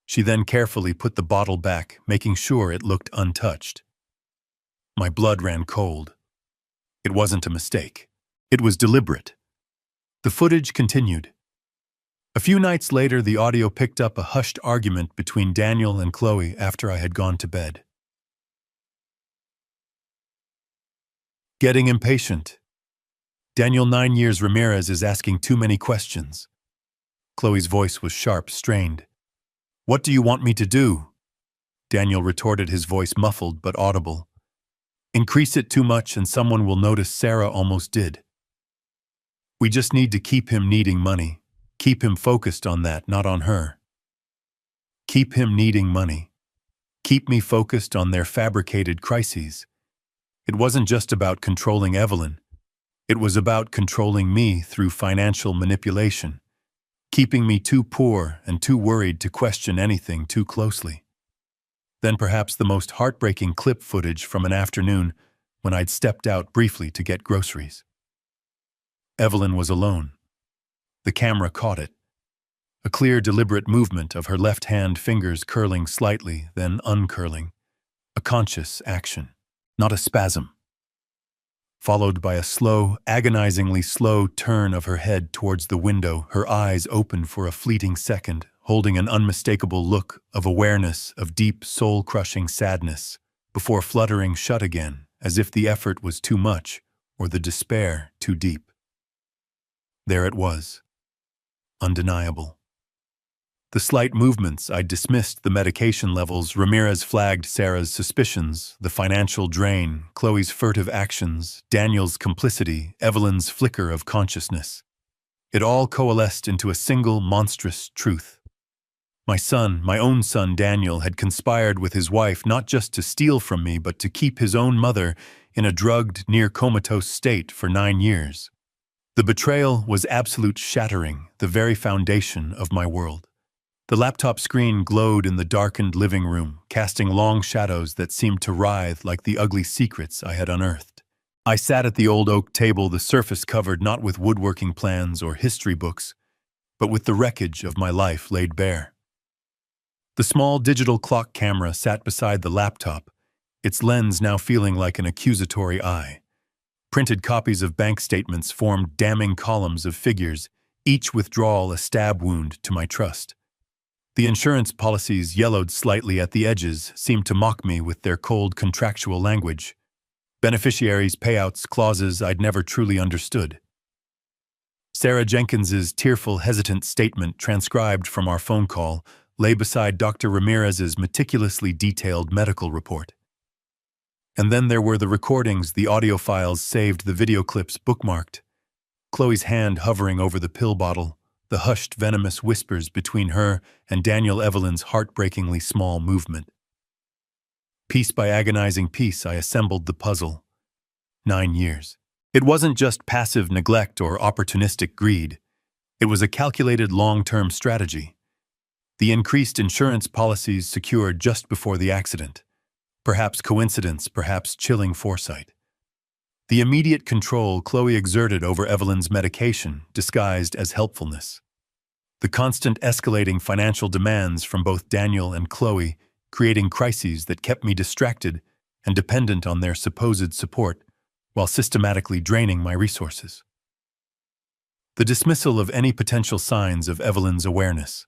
She then carefully put the bottle back, making sure it looked untouched. My blood ran cold. It wasn't a mistake. It was deliberate. The footage continued. A few nights later, the audio picked up a hushed argument between Daniel and Chloe after I had gone to bed. Getting impatient. Daniel, 9 years, Ramirez is asking too many questions. Chloe's voice was sharp, strained. What do you want me to do? Daniel retorted, his voice muffled but audible. Increase it too much and someone will notice. Sarah almost did. We just need to keep him needing money. Keep him focused on that, not on her. Keep him needing money. Keep me focused on their fabricated crises. It wasn't just about controlling Evelyn. It was about controlling me through financial manipulation, keeping me too poor and too worried to question anything too closely. Then perhaps the most heartbreaking clip footage from an afternoon when I'd stepped out briefly to get groceries. Evelyn was alone. The camera caught it. A clear, deliberate movement of her left hand, fingers curling slightly, then uncurling. A conscious action, not a spasm. Followed by a slow, agonizingly slow turn of her head towards the window, her eyes open for a fleeting second, holding an unmistakable look of awareness, of deep, soul-crushing sadness, before fluttering shut again, as if the effort was too much or the despair too deep. There it was. Undeniable. The slight movements I'd dismissed, the medication levels, Ramirez flagged Sarah's suspicions, the financial drain, Chloe's furtive actions, Daniel's complicity, Evelyn's flicker of consciousness. It all coalesced into a single monstrous truth. My son, my own son Daniel, had conspired with his wife not just to steal from me, but to keep his own mother in a drugged, near-comatose state for 9 years. The betrayal was absolute, shattering the very foundation of my world. The laptop screen glowed in the darkened living room, casting long shadows that seemed to writhe like the ugly secrets I had unearthed. I sat at the old oak table, the surface covered not with woodworking plans or history books, but with the wreckage of my life laid bare. The small digital clock camera sat beside the laptop, its lens now feeling like an accusatory eye. Printed copies of bank statements formed damning columns of figures, each withdrawal a stab wound to my trust. The insurance policies, yellowed slightly at the edges, seemed to mock me with their cold contractual language. Beneficiaries' payouts clauses I'd never truly understood. Sarah Jenkins's tearful, hesitant statement, transcribed from our phone call, lay beside Dr. Ramirez's meticulously detailed medical report. And then there were the recordings, the audio files saved, the video clips bookmarked. Chloe's hand hovering over the pill bottle, the hushed, venomous whispers between her and Daniel Evelyn's heartbreakingly small movement. Piece by agonizing piece, I assembled the puzzle. 9 years. It wasn't just passive neglect or opportunistic greed. It was a calculated long-term strategy. The increased insurance policies secured just before the accident. Perhaps coincidence, perhaps chilling foresight. The immediate control Chloe exerted over Evelyn's medication, disguised as helpfulness. The constant escalating financial demands from both Daniel and Chloe, creating crises that kept me distracted and dependent on their supposed support, while systematically draining my resources. The dismissal of any potential signs of Evelyn's awareness.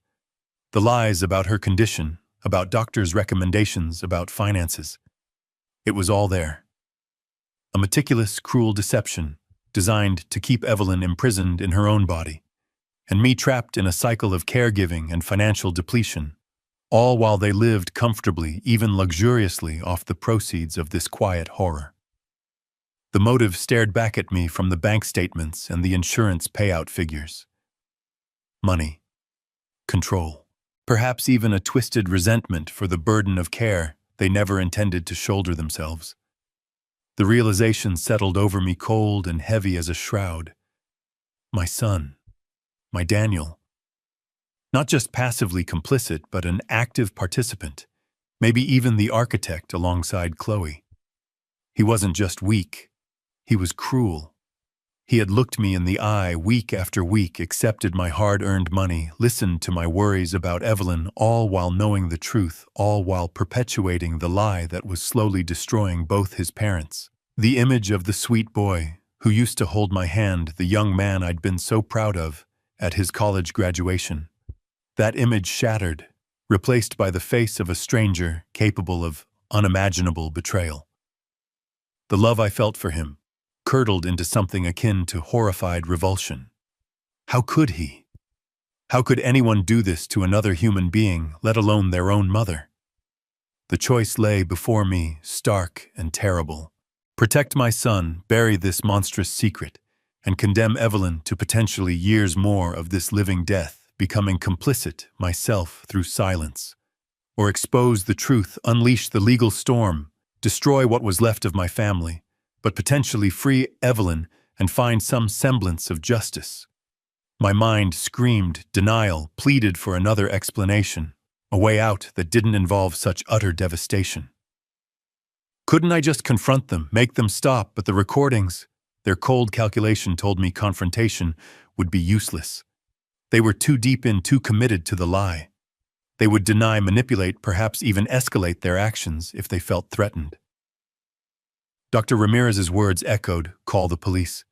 The lies about her condition, about doctors' recommendations, about finances. It was all there. A meticulous, cruel deception, designed to keep Evelyn imprisoned in her own body, and me trapped in a cycle of caregiving and financial depletion, all while they lived comfortably, even luxuriously, off the proceeds of this quiet horror. The motive stared back at me from the bank statements and the insurance payout figures. Money. Control. Perhaps even a twisted resentment for the burden of care they never intended to shoulder themselves. The realization settled over me cold and heavy as a shroud. My son. My Daniel. Not just passively complicit, but an active participant, maybe even the architect alongside Chloe. He wasn't just weak, he was cruel. He had looked me in the eye week after week, accepted my hard-earned money, listened to my worries about Evelyn, all while knowing the truth, all while perpetuating the lie that was slowly destroying both his parents. The image of the sweet boy who used to hold my hand, the young man I'd been so proud of at his college graduation. That image shattered, replaced by the face of a stranger capable of unimaginable betrayal. The love I felt for him curdled into something akin to horrified revulsion. How could he? How could anyone do this to another human being, let alone their own mother? The choice lay before me, stark and terrible. Protect my son, bury this monstrous secret, and condemn Evelyn to potentially years more of this living death, becoming complicit myself through silence. Or expose the truth, unleash the legal storm, destroy what was left of my family, but potentially free Evelyn and find some semblance of justice. My mind screamed denial, pleaded for another explanation, a way out that didn't involve such utter devastation. Couldn't I just confront them, make them stop? But the recordings, their cold calculation told me confrontation would be useless. They were too deep in, too committed to the lie. They would deny, manipulate, perhaps even escalate their actions if they felt threatened. Dr. Ramirez's words echoed, "Call the police."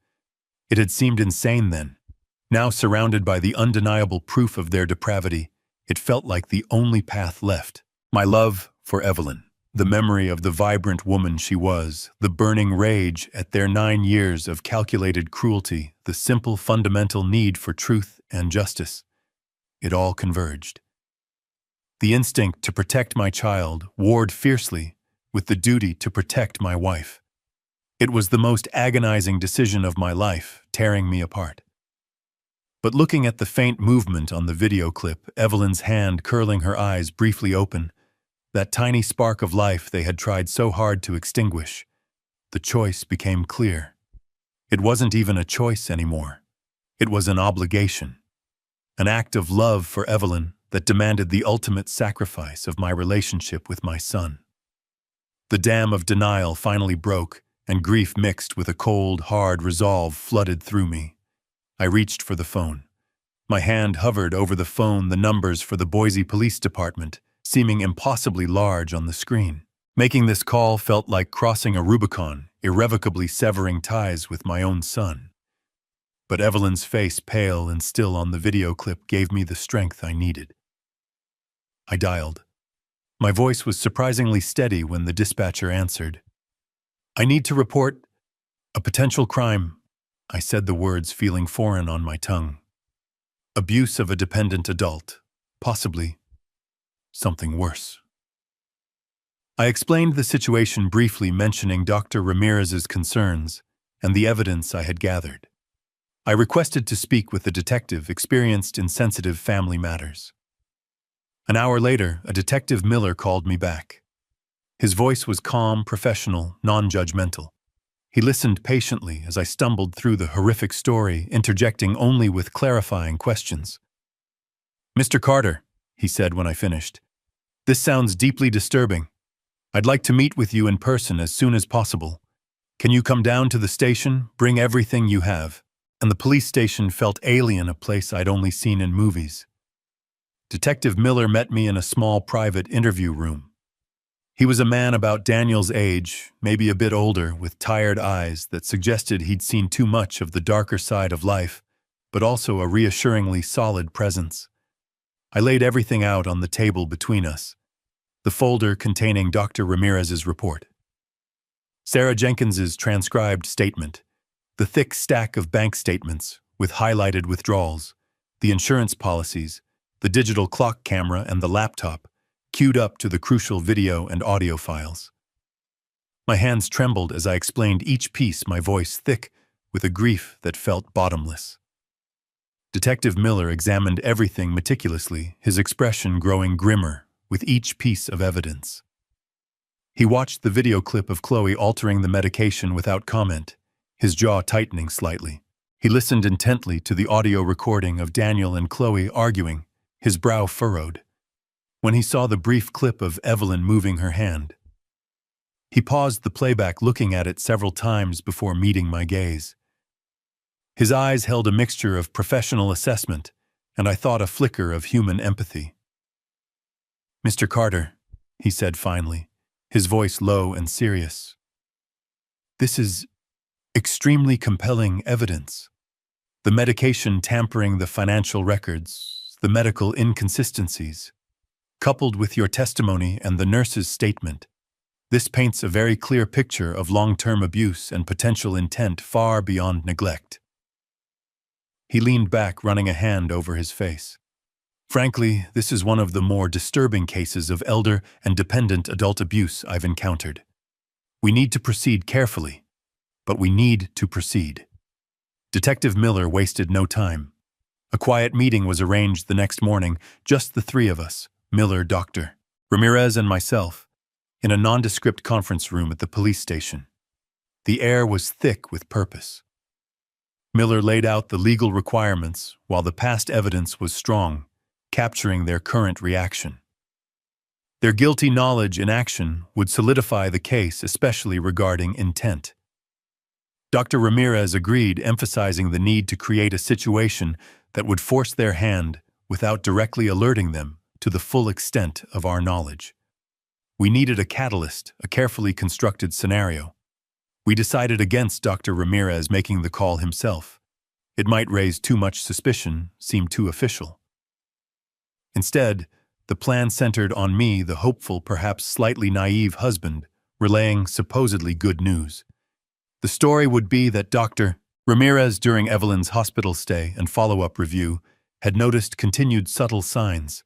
It had seemed insane then. Now surrounded by the undeniable proof of their depravity, it felt like the only path left. My love for Evelyn, the memory of the vibrant woman she was, the burning rage at their 9 years of calculated cruelty, the simple fundamental need for truth and justice. It all converged. The instinct to protect my child warred fiercely with the duty to protect my wife. It was the most agonizing decision of my life, tearing me apart. But looking at the faint movement on the video clip, Evelyn's hand curling, her eyes briefly open, that tiny spark of life they had tried so hard to extinguish, the choice became clear. It wasn't even a choice anymore. It was an obligation. An act of love for Evelyn that demanded the ultimate sacrifice of my relationship with my son. The dam of denial finally broke, and grief mixed with a cold, hard resolve flooded through me. I reached for the phone. My hand hovered over the phone, the numbers for the Boise Police Department, seeming impossibly large on the screen. Making this call felt like crossing a Rubicon, irrevocably severing ties with my own son. But Evelyn's face, pale and still on the video clip, gave me the strength I needed. I dialed. My voice was surprisingly steady when the dispatcher answered. "I need to report a potential crime," I said, the words feeling foreign on my tongue. "Abuse of a dependent adult, possibly something worse." I explained the situation briefly, mentioning Dr. Ramirez's concerns and the evidence I had gathered. I requested to speak with a detective experienced in sensitive family matters. An hour later, a Detective Miller called me back. His voice was calm, professional, non-judgmental. He listened patiently as I stumbled through the horrific story, interjecting only with clarifying questions. "Mr. Carter," he said when I finished, "this sounds deeply disturbing. I'd like to meet with you in person as soon as possible. Can you come down to the station, bring everything you have?" And the police station felt alien, a place I'd only seen in movies. Detective Miller met me in a small private interview room. He was a man about Daniel's age, maybe a bit older, with tired eyes that suggested he'd seen too much of the darker side of life, but also a reassuringly solid presence. I laid everything out on the table between us, the folder containing Dr. Ramirez's report, Sarah Jenkins's transcribed statement, the thick stack of bank statements with highlighted withdrawals, the insurance policies, the digital clock camera, and the laptop, queued up to the crucial video and audio files. My hands trembled as I explained each piece, my voice thick with a grief that felt bottomless. Detective Miller examined everything meticulously, his expression growing grimmer with each piece of evidence. He watched the video clip of Chloe altering the medication without comment, his jaw tightening slightly. He listened intently to the audio recording of Daniel and Chloe arguing, his brow furrowed. When he saw the brief clip of Evelyn moving her hand, he paused the playback, looking at it several times before meeting my gaze. His eyes held a mixture of professional assessment and, I thought, a flicker of human empathy. "Mr. Carter," he said finally, his voice low and serious, "this is extremely compelling evidence. The medication tampering, the financial records, the medical inconsistencies, coupled with your testimony and the nurse's statement, this paints a very clear picture of long-term abuse and potential intent far beyond neglect." He leaned back, running a hand over his face. "Frankly, this is one of the more disturbing cases of elder and dependent adult abuse I've encountered. We need to proceed carefully, but we need to proceed." Detective Miller wasted no time. A quiet meeting was arranged the next morning, just the three of us, Miller, Dr. Ramirez, and myself, in a nondescript conference room at the police station. The air was thick with purpose. Miller laid out the legal requirements, while the past evidence was strong, capturing their current reaction. Their guilty knowledge in action would solidify the case, especially regarding intent. Dr. Ramirez agreed, emphasizing the need to create a situation that would force their hand without directly alerting them to the full extent of our knowledge. We needed a catalyst, a carefully constructed scenario. We decided against Dr. Ramirez making the call himself. It might raise too much suspicion, seem too official. Instead, the plan centered on me, the hopeful, perhaps slightly naive husband, relaying supposedly good news. The story would be that Dr. Ramirez, during Evelyn's hospital stay and follow-up review, had noticed continued subtle signs,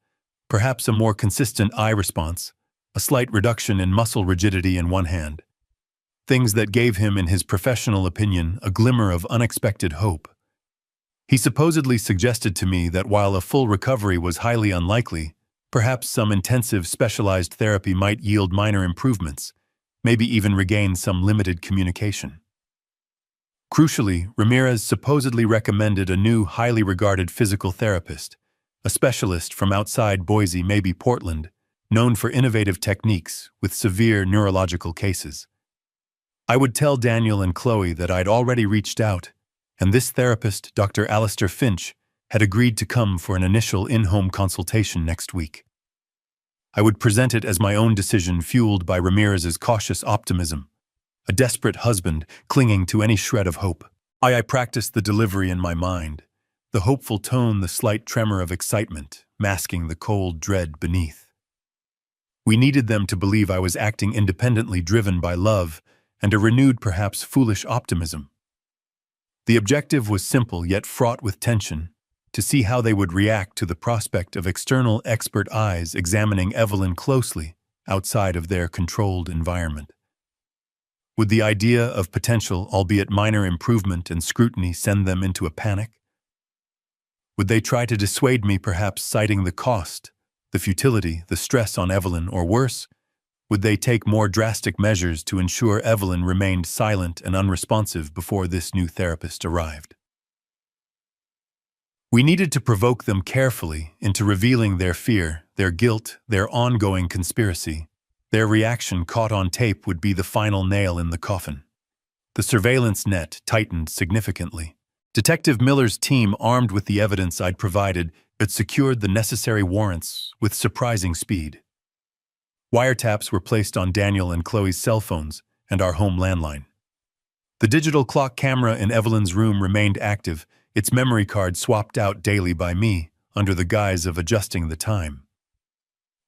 perhaps a more consistent eye response, a slight reduction in muscle rigidity in one hand. Things that gave him, in his professional opinion, a glimmer of unexpected hope. He supposedly suggested to me that while a full recovery was highly unlikely, perhaps some intensive specialized therapy might yield minor improvements, maybe even regain some limited communication. Crucially, Ramirez supposedly recommended a new, highly regarded physical therapist, a specialist from outside Boise, maybe Portland, known for innovative techniques with severe neurological cases. I would tell Daniel and Chloe that I'd already reached out, and this therapist, Dr. Alistair Finch, had agreed to come for an initial in-home consultation next week. I would present it as my own decision fueled by Ramirez's cautious optimism, a desperate husband clinging to any shred of hope. I practiced the delivery in my mind, the hopeful tone, the slight tremor of excitement, masking the cold dread beneath. We needed them to believe I was acting independently, driven by love and a renewed, perhaps foolish optimism. The objective was simple yet fraught with tension: to see how they would react to the prospect of external expert eyes examining Evelyn closely outside of their controlled environment. Would the idea of potential, albeit minor, improvement and scrutiny send them into a panic? Would they try to dissuade me, perhaps citing the cost, the futility, the stress on Evelyn, or worse, would they take more drastic measures to ensure Evelyn remained silent and unresponsive before this new therapist arrived? We needed to provoke them carefully into revealing their fear, their guilt, their ongoing conspiracy. Their reaction caught on tape would be the final nail in the coffin. The surveillance net tightened significantly. Detective Miller's team, armed with the evidence I'd provided, had secured the necessary warrants with surprising speed. Wiretaps were placed on Daniel and Chloe's cell phones and our home landline. The digital clock camera in Evelyn's room remained active, its memory card swapped out daily by me under the guise of adjusting the time.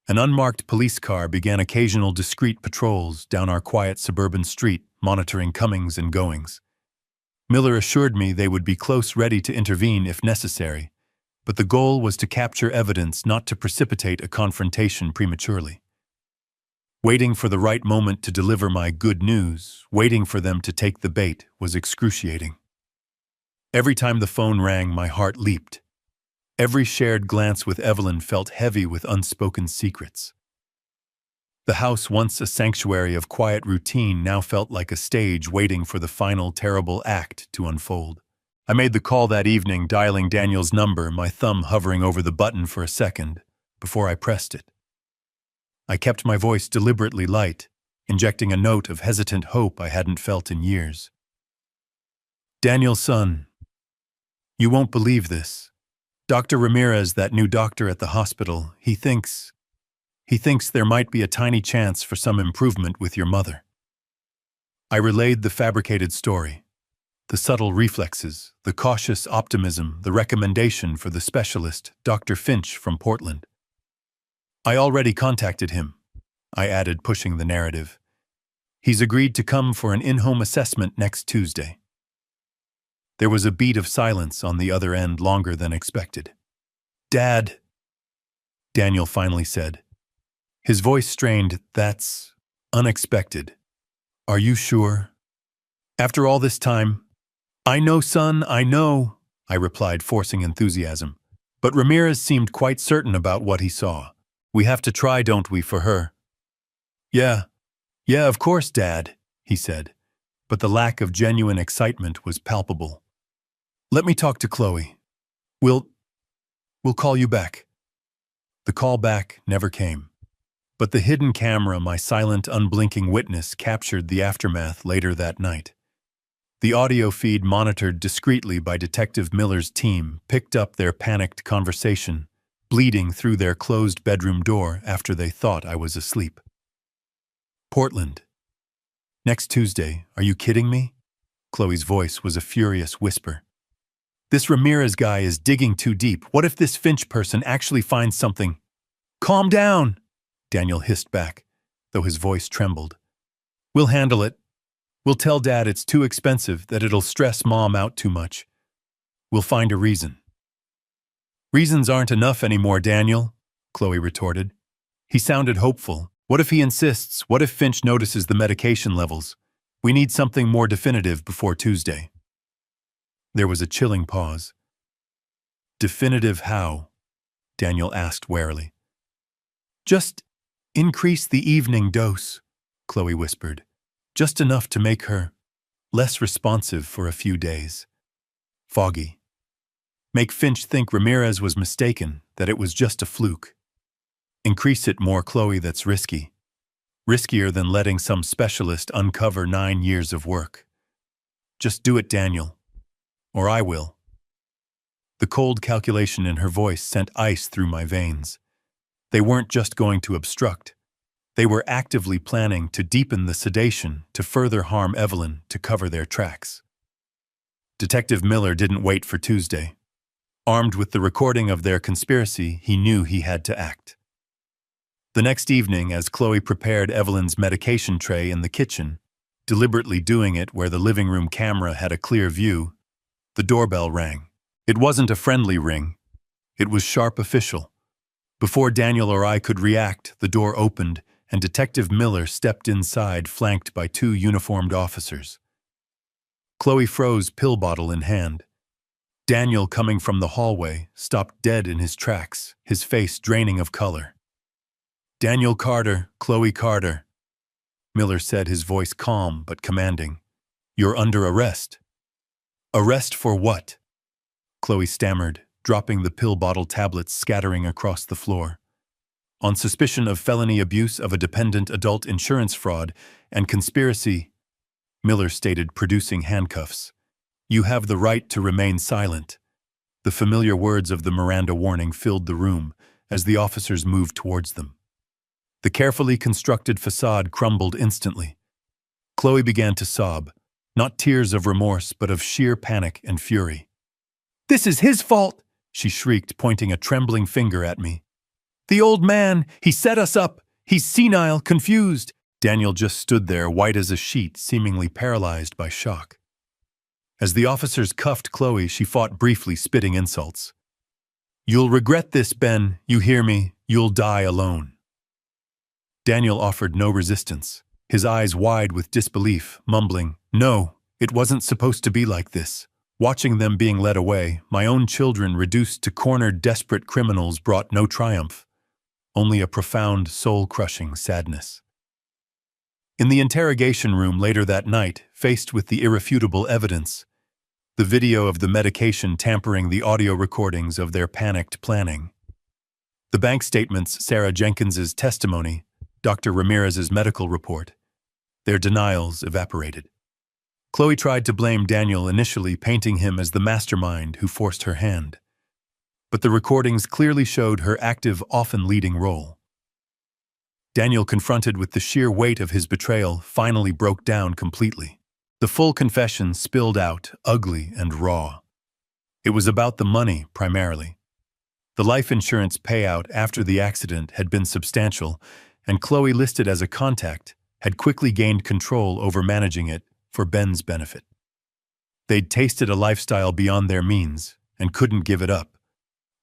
An unmarked police car began occasional discreet patrols down our quiet suburban street, monitoring comings and goings. Miller assured me they would be close, ready to intervene if necessary, but the goal was to capture evidence, not to precipitate a confrontation prematurely. Waiting for the right moment to deliver my good news, waiting for them to take the bait, was excruciating. Every time the phone rang, my heart leaped. Every shared glance with Evelyn felt heavy with unspoken secrets. The house, once a sanctuary of quiet routine, now felt like a stage waiting for the final terrible act to unfold. I made the call that evening, dialing Daniel's number, my thumb hovering over the button for a second before I pressed it. I kept my voice deliberately light, injecting a note of hesitant hope I hadn't felt in years. "Daniel, son, you won't believe this. Dr. Ramirez, that new doctor at the hospital, he thinks there might be a tiny chance for some improvement with your mother." I relayed the fabricated story, the subtle reflexes, the cautious optimism, the recommendation for the specialist, Dr. Finch from Portland. "I already contacted him," I added, pushing the narrative. "He's agreed to come for an in-home assessment next Tuesday." There was a beat of silence on the other end, longer than expected. "Dad," Daniel finally said. His voice strained. "That's unexpected. Are you sure? After all this time?" "I know, son, I know," I replied, forcing enthusiasm. "But Ramirez seemed quite certain about what he saw. We have to try, don't we, for her?" Yeah, of course, Dad," he said, but the lack of genuine excitement was palpable. "Let me talk to Chloe. We'll call you back." The call back never came, but the hidden camera, my silent, unblinking witness, captured the aftermath later that night. The audio feed, monitored discreetly by Detective Miller's team, picked up their panicked conversation, bleeding through their closed bedroom door after they thought I was asleep. "Portland. Next Tuesday, are you kidding me?" Chloe's voice was a furious whisper. "This Ramirez guy is digging too deep. What if this Finch person actually finds something?" "Calm down," Daniel hissed back, though his voice trembled. "We'll handle it. We'll tell Dad it's too expensive, that it'll stress Mom out too much. We'll find a reason." "Reasons aren't enough anymore, Daniel," Chloe retorted. He sounded hopeful. "What if he insists? What if Finch notices the medication levels? We need something more definitive before Tuesday." There was a chilling pause. "Definitive how?" Daniel asked warily. "Just increase the evening dose," Chloe whispered. "Just enough to make her less responsive for a few days. Foggy. Make Finch think Ramirez was mistaken, that it was just a fluke. Increase it more, Chloe, that's risky. Riskier than letting some specialist uncover 9 years of work. Just do it, Daniel. Or I will." The cold calculation in her voice sent ice through my veins. They weren't just going to obstruct. They were actively planning to deepen the sedation to further harm Evelyn to cover their tracks. Detective Miller didn't wait for Tuesday. Armed with the recording of their conspiracy, he knew he had to act. The next evening, as Chloe prepared Evelyn's medication tray in the kitchen, deliberately doing it where the living room camera had a clear view, the doorbell rang. It wasn't a friendly ring. It was sharp official. Before Daniel or I could react, the door opened, and Detective Miller stepped inside, flanked by 2 uniformed officers. Chloe froze, pill bottle in hand. Daniel, coming from the hallway, stopped dead in his tracks, his face draining of color. "Daniel Carter, Chloe Carter," Miller said, his voice calm but commanding. "You're under arrest." "Arrest for what?" Chloe stammered, dropping the pill bottle tablets scattering across the floor. "On suspicion of felony abuse of a dependent adult insurance fraud and conspiracy," Miller stated, producing handcuffs. "You have the right to remain silent." The familiar words of the Miranda warning filled the room as the officers moved towards them. The carefully constructed facade crumbled instantly. Chloe began to sob, not tears of remorse but of sheer panic and fury. "This is his fault!" she shrieked, pointing a trembling finger at me. "The old man, he set us up! He's senile, confused!" Daniel just stood there, white as a sheet, seemingly paralyzed by shock. As the officers cuffed Chloe, she fought briefly, spitting insults. "You'll regret this, Ben, you hear me? You'll die alone." Daniel offered no resistance, his eyes wide with disbelief, mumbling, "No, it wasn't supposed to be like this." Watching them being led away, my own children reduced to cornered, desperate criminals, brought no triumph, only a profound, soul-crushing sadness. In the interrogation room later that night, faced with the irrefutable evidence, the video of the medication tampering, the audio recordings of their panicked planning, the bank statements, Sarah Jenkins's testimony, Dr. Ramirez's medical report, their denials evaporated. Chloe tried to blame Daniel, initially painting him as the mastermind who forced her hand. But the recordings clearly showed her active, often leading role. Daniel, confronted with the sheer weight of his betrayal, finally broke down completely. The full confession spilled out, ugly and raw. It was about the money, primarily. The life insurance payout after the accident had been substantial, and Chloe, listed as a contact, had quickly gained control over managing it for Ben's benefit. They'd tasted a lifestyle beyond their means and couldn't give it up.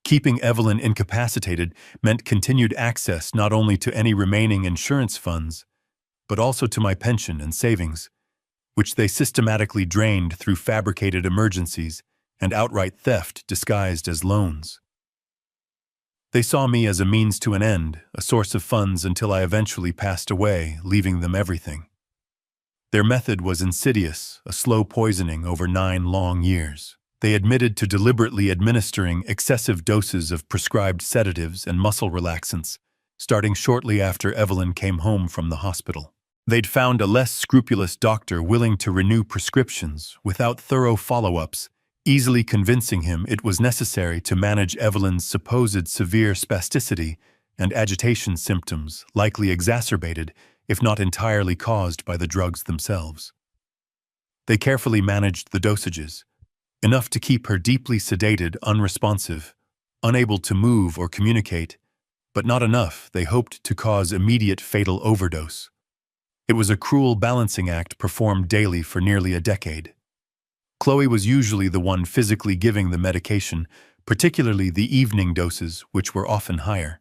Keeping Evelyn incapacitated meant continued access not only to any remaining insurance funds, but also to my pension and savings, which they systematically drained through fabricated emergencies and outright theft disguised as loans. They saw me as a means to an end, a source of funds, until I eventually passed away, leaving them everything. Their method was insidious, a slow poisoning over 9 long years. They admitted to deliberately administering excessive doses of prescribed sedatives and muscle relaxants, starting shortly after Evelyn came home from the hospital. They'd found a less scrupulous doctor willing to renew prescriptions without thorough follow-ups, easily convincing him it was necessary to manage Evelyn's supposed severe spasticity and agitation symptoms, likely exacerbated, if not entirely caused, by the drugs themselves. They carefully managed the dosages, enough to keep her deeply sedated, unresponsive, unable to move or communicate, but not enough, they hoped, to cause immediate fatal overdose. It was a cruel balancing act performed daily for nearly a decade. Chloe was usually the one physically giving the medication, particularly the evening doses, which were often higher.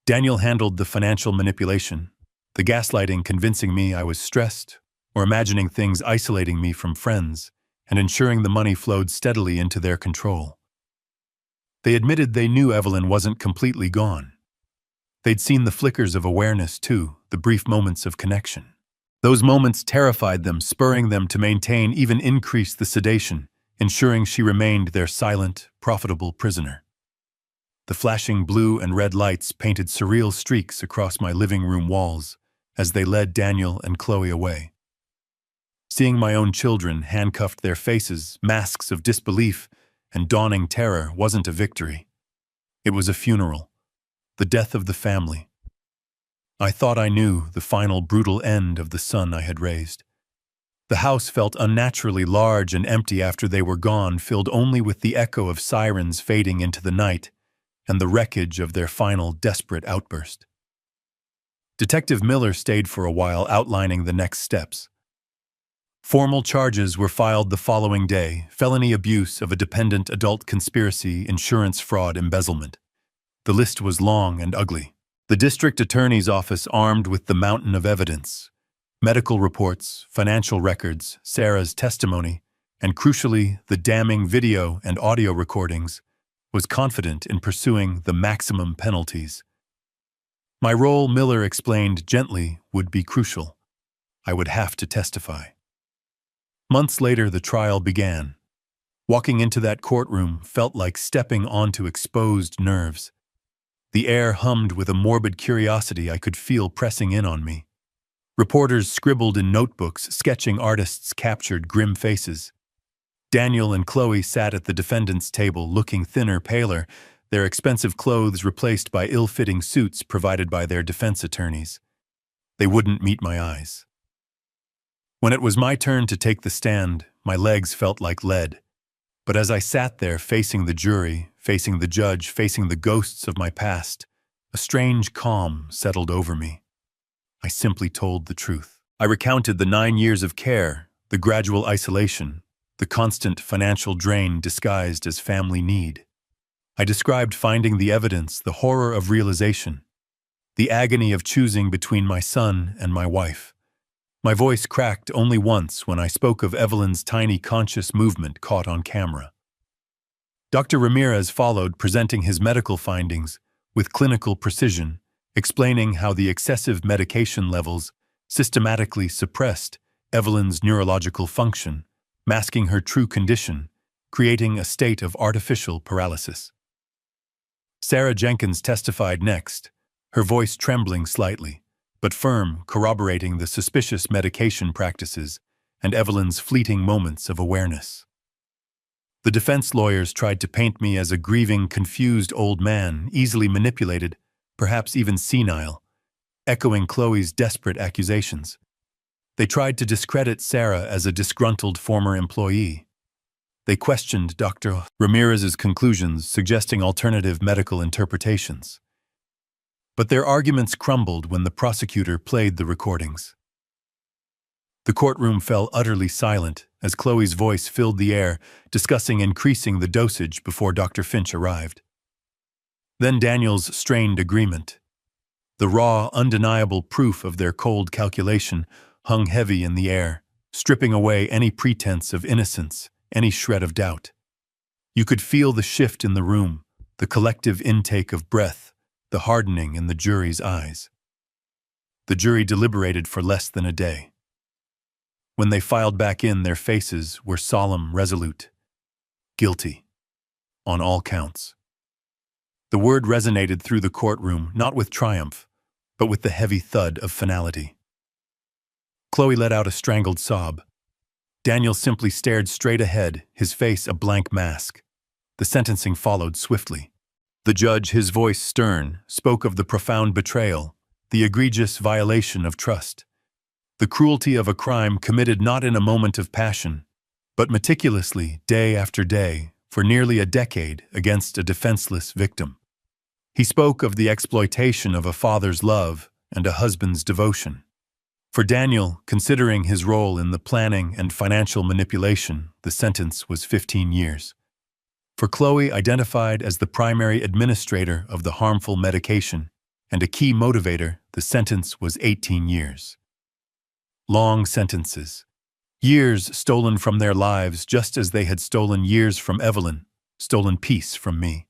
Daniel handled the financial manipulation, the gaslighting, convincing me I was stressed, or imagining things isolating me from friends, and ensuring the money flowed steadily into their control. They admitted they knew Evelyn wasn't completely gone. They'd seen the flickers of awareness too, the brief moments of connection. Those moments terrified them, spurring them to maintain, even increase, the sedation, ensuring she remained their silent, profitable prisoner. The flashing blue and red lights painted surreal streaks across my living room walls as they led Daniel and Chloe away. Seeing my own children handcuffed, their faces masks of disbelief and dawning terror, wasn't a victory. It was a funeral. the death of the family. I thought I knew the final brutal end of the son I had raised. The house felt unnaturally large and empty after they were gone, filled only with the echo of sirens fading into the night and the wreckage of their final desperate outburst. Detective Miller stayed for a while, outlining the next steps. Formal charges were filed the following day: felony abuse of a dependent adult, conspiracy, insurance fraud, embezzlement. The list was long and ugly. The district attorney's office, armed with the mountain of evidence, medical reports, financial records, Sarah's testimony, and crucially, the damning video and audio recordings, was confident in pursuing the maximum penalties. My role, Miller explained gently, would be crucial. I would have to testify. Months later, the trial began. Walking into that courtroom felt like stepping onto exposed nerves. The air hummed with a morbid curiosity I could feel pressing in on me. Reporters scribbled in notebooks, sketching artists captured grim faces. Daniel and Chloe sat at the defendant's table, looking thinner, paler, their expensive clothes replaced by ill-fitting suits provided by their defense attorneys. They wouldn't meet my eyes. When it was my turn to take the stand, my legs felt like lead. But as I sat there facing the jury, facing the judge, facing the ghosts of my past, a strange calm settled over me. I simply told the truth. I recounted the 9 years of care, the gradual isolation, the constant financial drain disguised as family need. I described finding the evidence, the horror of realization, the agony of choosing between my son and my wife. My voice cracked only once when I spoke of Evelyn's tiny conscious movement caught on camera. Dr. Ramirez followed, presenting his medical findings with clinical precision, explaining how the excessive medication levels systematically suppressed Evelyn's neurological function, masking her true condition, creating a state of artificial paralysis. Sarah Jenkins testified next, her voice trembling slightly, but firm, corroborating the suspicious medication practices and Evelyn's fleeting moments of awareness. The defense lawyers tried to paint me as a grieving, confused old man, easily manipulated, perhaps even senile, echoing Chloe's desperate accusations. They tried to discredit Sarah as a disgruntled former employee. They questioned Dr. Ramirez's conclusions, suggesting alternative medical interpretations. But their arguments crumbled when the prosecutor played the recordings. The courtroom fell utterly silent as Chloe's voice filled the air, discussing increasing the dosage before Dr. Finch arrived. Then Daniel's strained agreement. The raw, undeniable proof of their cold calculation hung heavy in the air, stripping away any pretense of innocence, any shred of doubt. You could feel the shift in the room, the collective intake of breath, the hardening in the jury's eyes. The jury deliberated for less than a day. When they filed back in, their faces were solemn, resolute. Guilty. On all counts. The word resonated through the courtroom, not with triumph, but with the heavy thud of finality. Chloe let out a strangled sob. Daniel simply stared straight ahead, his face a blank mask. The sentencing followed swiftly. The judge, his voice stern, spoke of the profound betrayal, the egregious violation of trust, the cruelty of a crime committed not in a moment of passion, but meticulously, day after day, for nearly a decade against a defenseless victim. He spoke of the exploitation of a father's love and a husband's devotion. For Daniel, considering his role in the planning and financial manipulation, the sentence was 15 years. For Chloe, identified as the primary administrator of the harmful medication and a key motivator, the sentence was 18 years. Long sentences. Years stolen from their lives just as they had stolen years from Evelyn, stolen peace from me.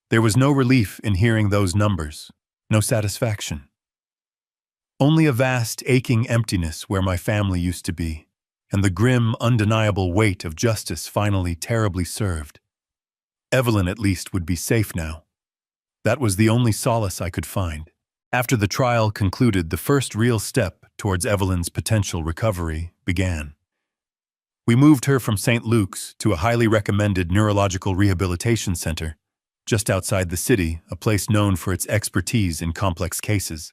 There was no relief in hearing those numbers, no satisfaction. Only a vast, aching emptiness where my family used to be, and the grim, undeniable weight of justice finally terribly served. Evelyn at least would be safe now. That was the only solace I could find. After the trial concluded, the first real step towards Evelyn's potential recovery began. We moved her from St. Luke's to a highly recommended neurological rehabilitation center, just outside the city, a place known for its expertise in complex cases.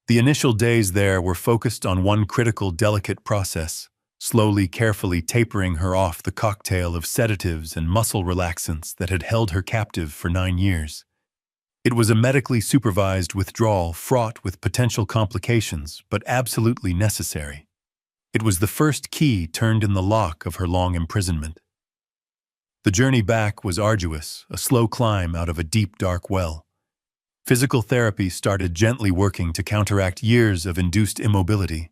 The initial days there were focused on one critical, delicate process, slowly, carefully tapering her off the cocktail of sedatives and muscle relaxants that had held her captive for 9 years. It was a medically supervised withdrawal fraught with potential complications, but absolutely necessary. It was the first key turned in the lock of her long imprisonment. The journey back was arduous, a slow climb out of a deep, dark well. Physical therapy started gently working to counteract years of induced immobility.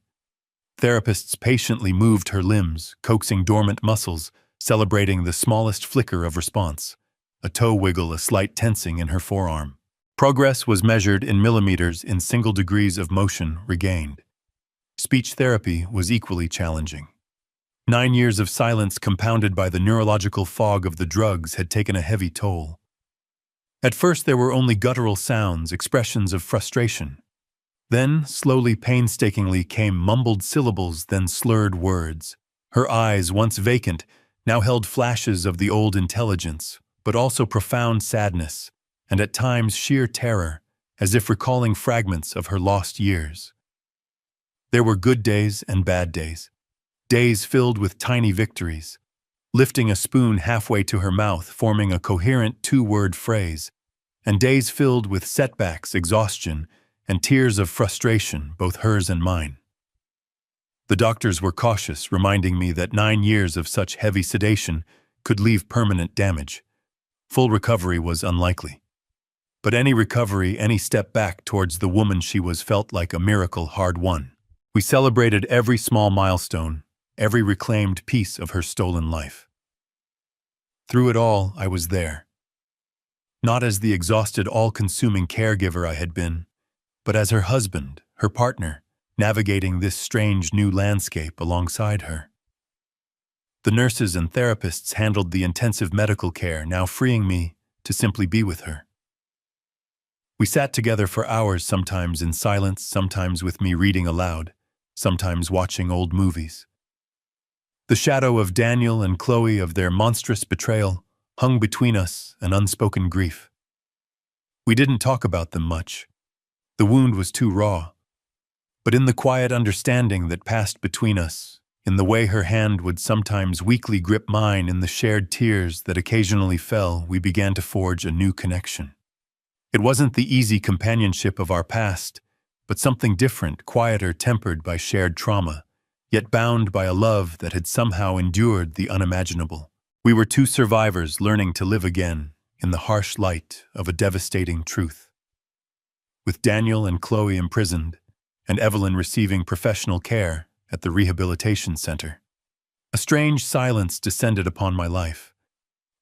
Therapists patiently moved her limbs, coaxing dormant muscles, celebrating the smallest flicker of response, a toe wiggle, a slight tensing in her forearm. Progress was measured in millimeters in single degrees of motion regained. Speech therapy was equally challenging. 9 years of silence compounded by the neurological fog of the drugs had taken a heavy toll. At first there were only guttural sounds, expressions of frustration. Then, slowly, painstakingly, came mumbled syllables, then slurred words. Her eyes, once vacant, now held flashes of the old intelligence, but also profound sadness, and at times sheer terror, as if recalling fragments of her lost years. There were good days and bad days. Days filled with tiny victories, lifting a spoon halfway to her mouth, forming a coherent 2-word phrase, and days filled with setbacks, exhaustion, and tears of frustration, both hers and mine. The doctors were cautious, reminding me that 9 years of such heavy sedation could leave permanent damage. Full recovery was unlikely. But any recovery, any step back towards the woman she was, felt like a miracle hard won. We celebrated every small milestone, every reclaimed piece of her stolen life. Through it all, I was there. Not as the exhausted, all-consuming caregiver I had been, but as her husband, her partner, navigating this strange new landscape alongside her. The nurses and therapists handled the intensive medical care, now freeing me to simply be with her. We sat together for hours, sometimes in silence, sometimes with me reading aloud, sometimes watching old movies. The shadow of Daniel and Chloe, of their monstrous betrayal, hung between us, an unspoken grief. We didn't talk about them much. The wound was too raw. But in the quiet understanding that passed between us, in the way her hand would sometimes weakly grip mine, in the shared tears that occasionally fell, we began to forge a new connection. It wasn't the easy companionship of our past, but something different, quieter, tempered by shared trauma, yet bound by a love that had somehow endured the unimaginable. We were two survivors learning to live again in the harsh light of a devastating truth. With Daniel and Chloe imprisoned, and Evelyn receiving professional care at the rehabilitation center, a strange silence descended upon my life.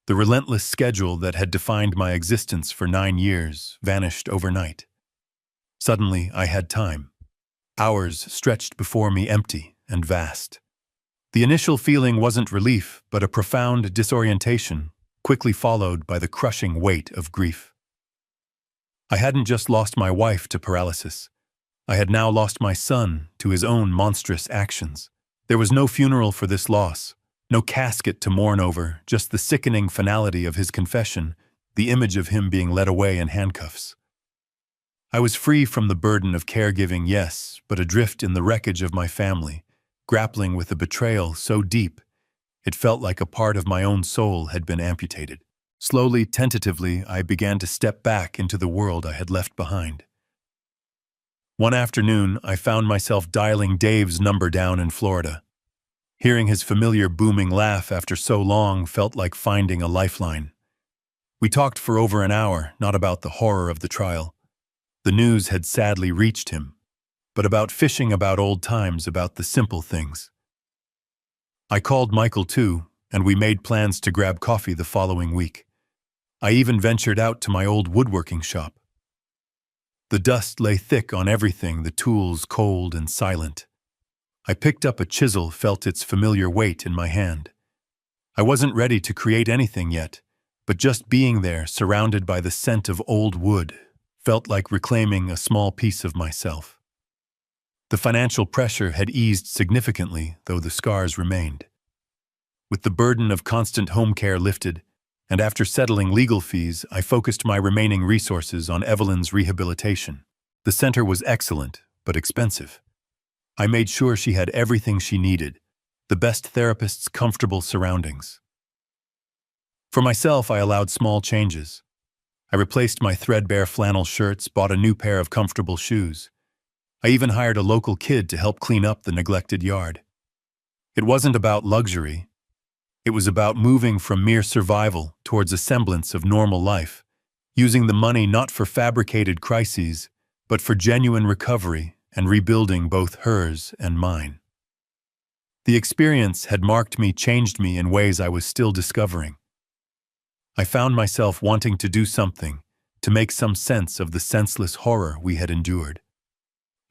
The relentless schedule that had defined my existence for 9 years vanished overnight. Suddenly, I had time. Hours stretched before me, empty and vast. The initial feeling wasn't relief, but a profound disorientation, quickly followed by the crushing weight of grief. I hadn't just lost my wife to paralysis. I had now lost my son to his own monstrous actions. There was no funeral for this loss, no casket to mourn over, just the sickening finality of his confession, the image of him being led away in handcuffs. I was free from the burden of caregiving, yes, but adrift in the wreckage of my family, grappling with a betrayal so deep, it felt like a part of my own soul had been amputated. Slowly, tentatively, I began to step back into the world I had left behind. One afternoon, I found myself dialing Dave's number down in Florida. Hearing his familiar booming laugh after so long felt like finding a lifeline. We talked for over an hour, not about the horror of the trial. The news had sadly reached him, but about fishing, about old times, about the simple things. I called Michael too, and we made plans to grab coffee the following week. I even ventured out to my old woodworking shop. The dust lay thick on everything, the tools cold and silent. I picked up a chisel, felt its familiar weight in my hand. I wasn't ready to create anything yet, but just being there, surrounded by the scent of old wood, felt like reclaiming a small piece of myself. The financial pressure had eased significantly, though the scars remained. With the burden of constant home care lifted, and after settling legal fees, I focused my remaining resources on Evelyn's rehabilitation. The center was excellent, but expensive. I made sure she had everything she needed, the best therapists, comfortable surroundings. For myself, I allowed small changes. I replaced my threadbare flannel shirts, bought a new pair of comfortable shoes. I even hired a local kid to help clean up the neglected yard. It wasn't about luxury. It was about moving from mere survival towards a semblance of normal life, using the money not for fabricated crises, but for genuine recovery and rebuilding both hers and mine. The experience had marked me, changed me in ways I was still discovering. I found myself wanting to do something, to make some sense of the senseless horror we had endured.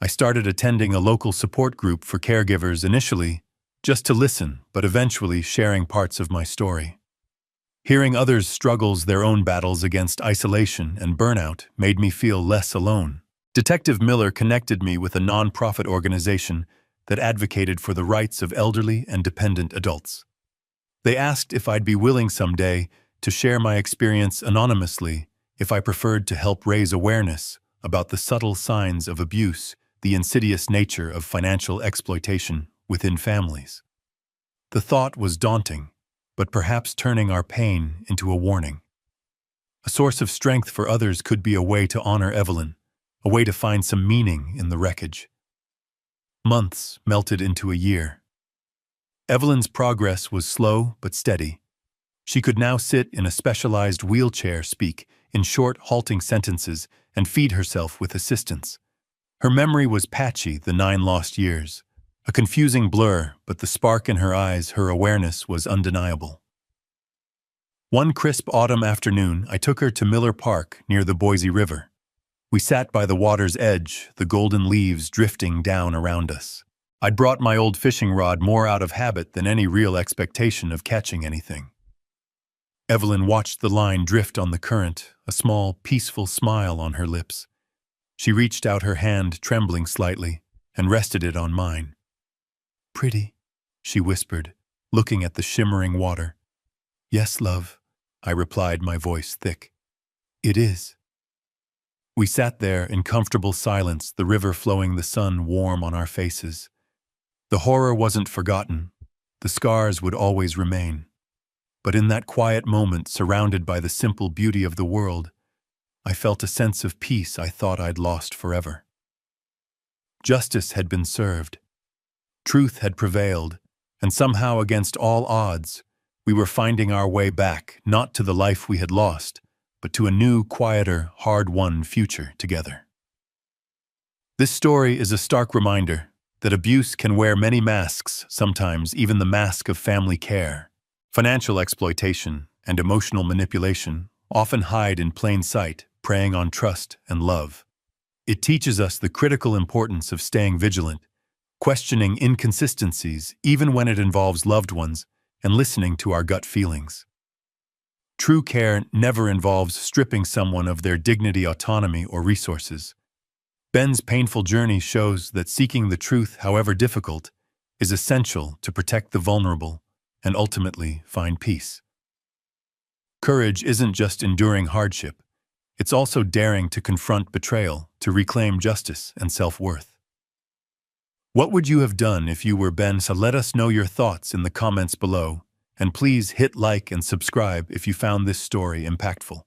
I started attending a local support group for caregivers initially, just to listen, but eventually sharing parts of my story. Hearing others' struggles, their own battles against isolation and burnout, made me feel less alone. Detective Miller connected me with a nonprofit organization that advocated for the rights of elderly and dependent adults. They asked if I'd be willing someday to share my experience anonymously, if I preferred to help raise awareness about the subtle signs of abuse, the insidious nature of financial exploitation within families. The thought was daunting, but perhaps turning our pain into a warning. A source of strength for others could be a way to honor Evelyn, a way to find some meaning in the wreckage. Months melted into a year. Evelyn's progress was slow but steady. She could now sit in a specialized wheelchair, speak in short, halting sentences, and feed herself with assistance. Her memory was patchy, the 9 lost years. A confusing blur, but the spark in her eyes, her awareness was undeniable. One crisp autumn afternoon, I took her to Miller Park near the Boise River. We sat by the water's edge, the golden leaves drifting down around us. I'd brought my old fishing rod more out of habit than any real expectation of catching anything. Evelyn watched the line drift on the current, a small, peaceful smile on her lips. She reached out her hand, trembling slightly, and rested it on mine. "Pretty," she whispered, looking at the shimmering water. "Yes, love," I replied, my voice thick. "It is." We sat there in comfortable silence, the river flowing, the sun warm on our faces. The horror wasn't forgotten. The scars would always remain. But in that quiet moment, surrounded by the simple beauty of the world, I felt a sense of peace I thought I'd lost forever. Justice had been served. Truth had prevailed, and somehow, against all odds, we were finding our way back, not to the life we had lost, but to a new, quieter, hard-won future together. This story is a stark reminder that abuse can wear many masks, sometimes even the mask of family care. Financial exploitation and emotional manipulation often hide in plain sight, preying on trust and love. It teaches us the critical importance of staying vigilant, questioning inconsistencies even when it involves loved ones, and listening to our gut feelings. True care never involves stripping someone of their dignity, autonomy, or resources. Ben's painful journey shows that seeking the truth, however difficult, is essential to protect the vulnerable and ultimately find peace. Courage isn't just enduring hardship, it's also daring to confront betrayal, to reclaim justice and self-worth. What would you have done if you were Ben? So let us know your thoughts in the comments below, and please hit like and subscribe if you found this story impactful.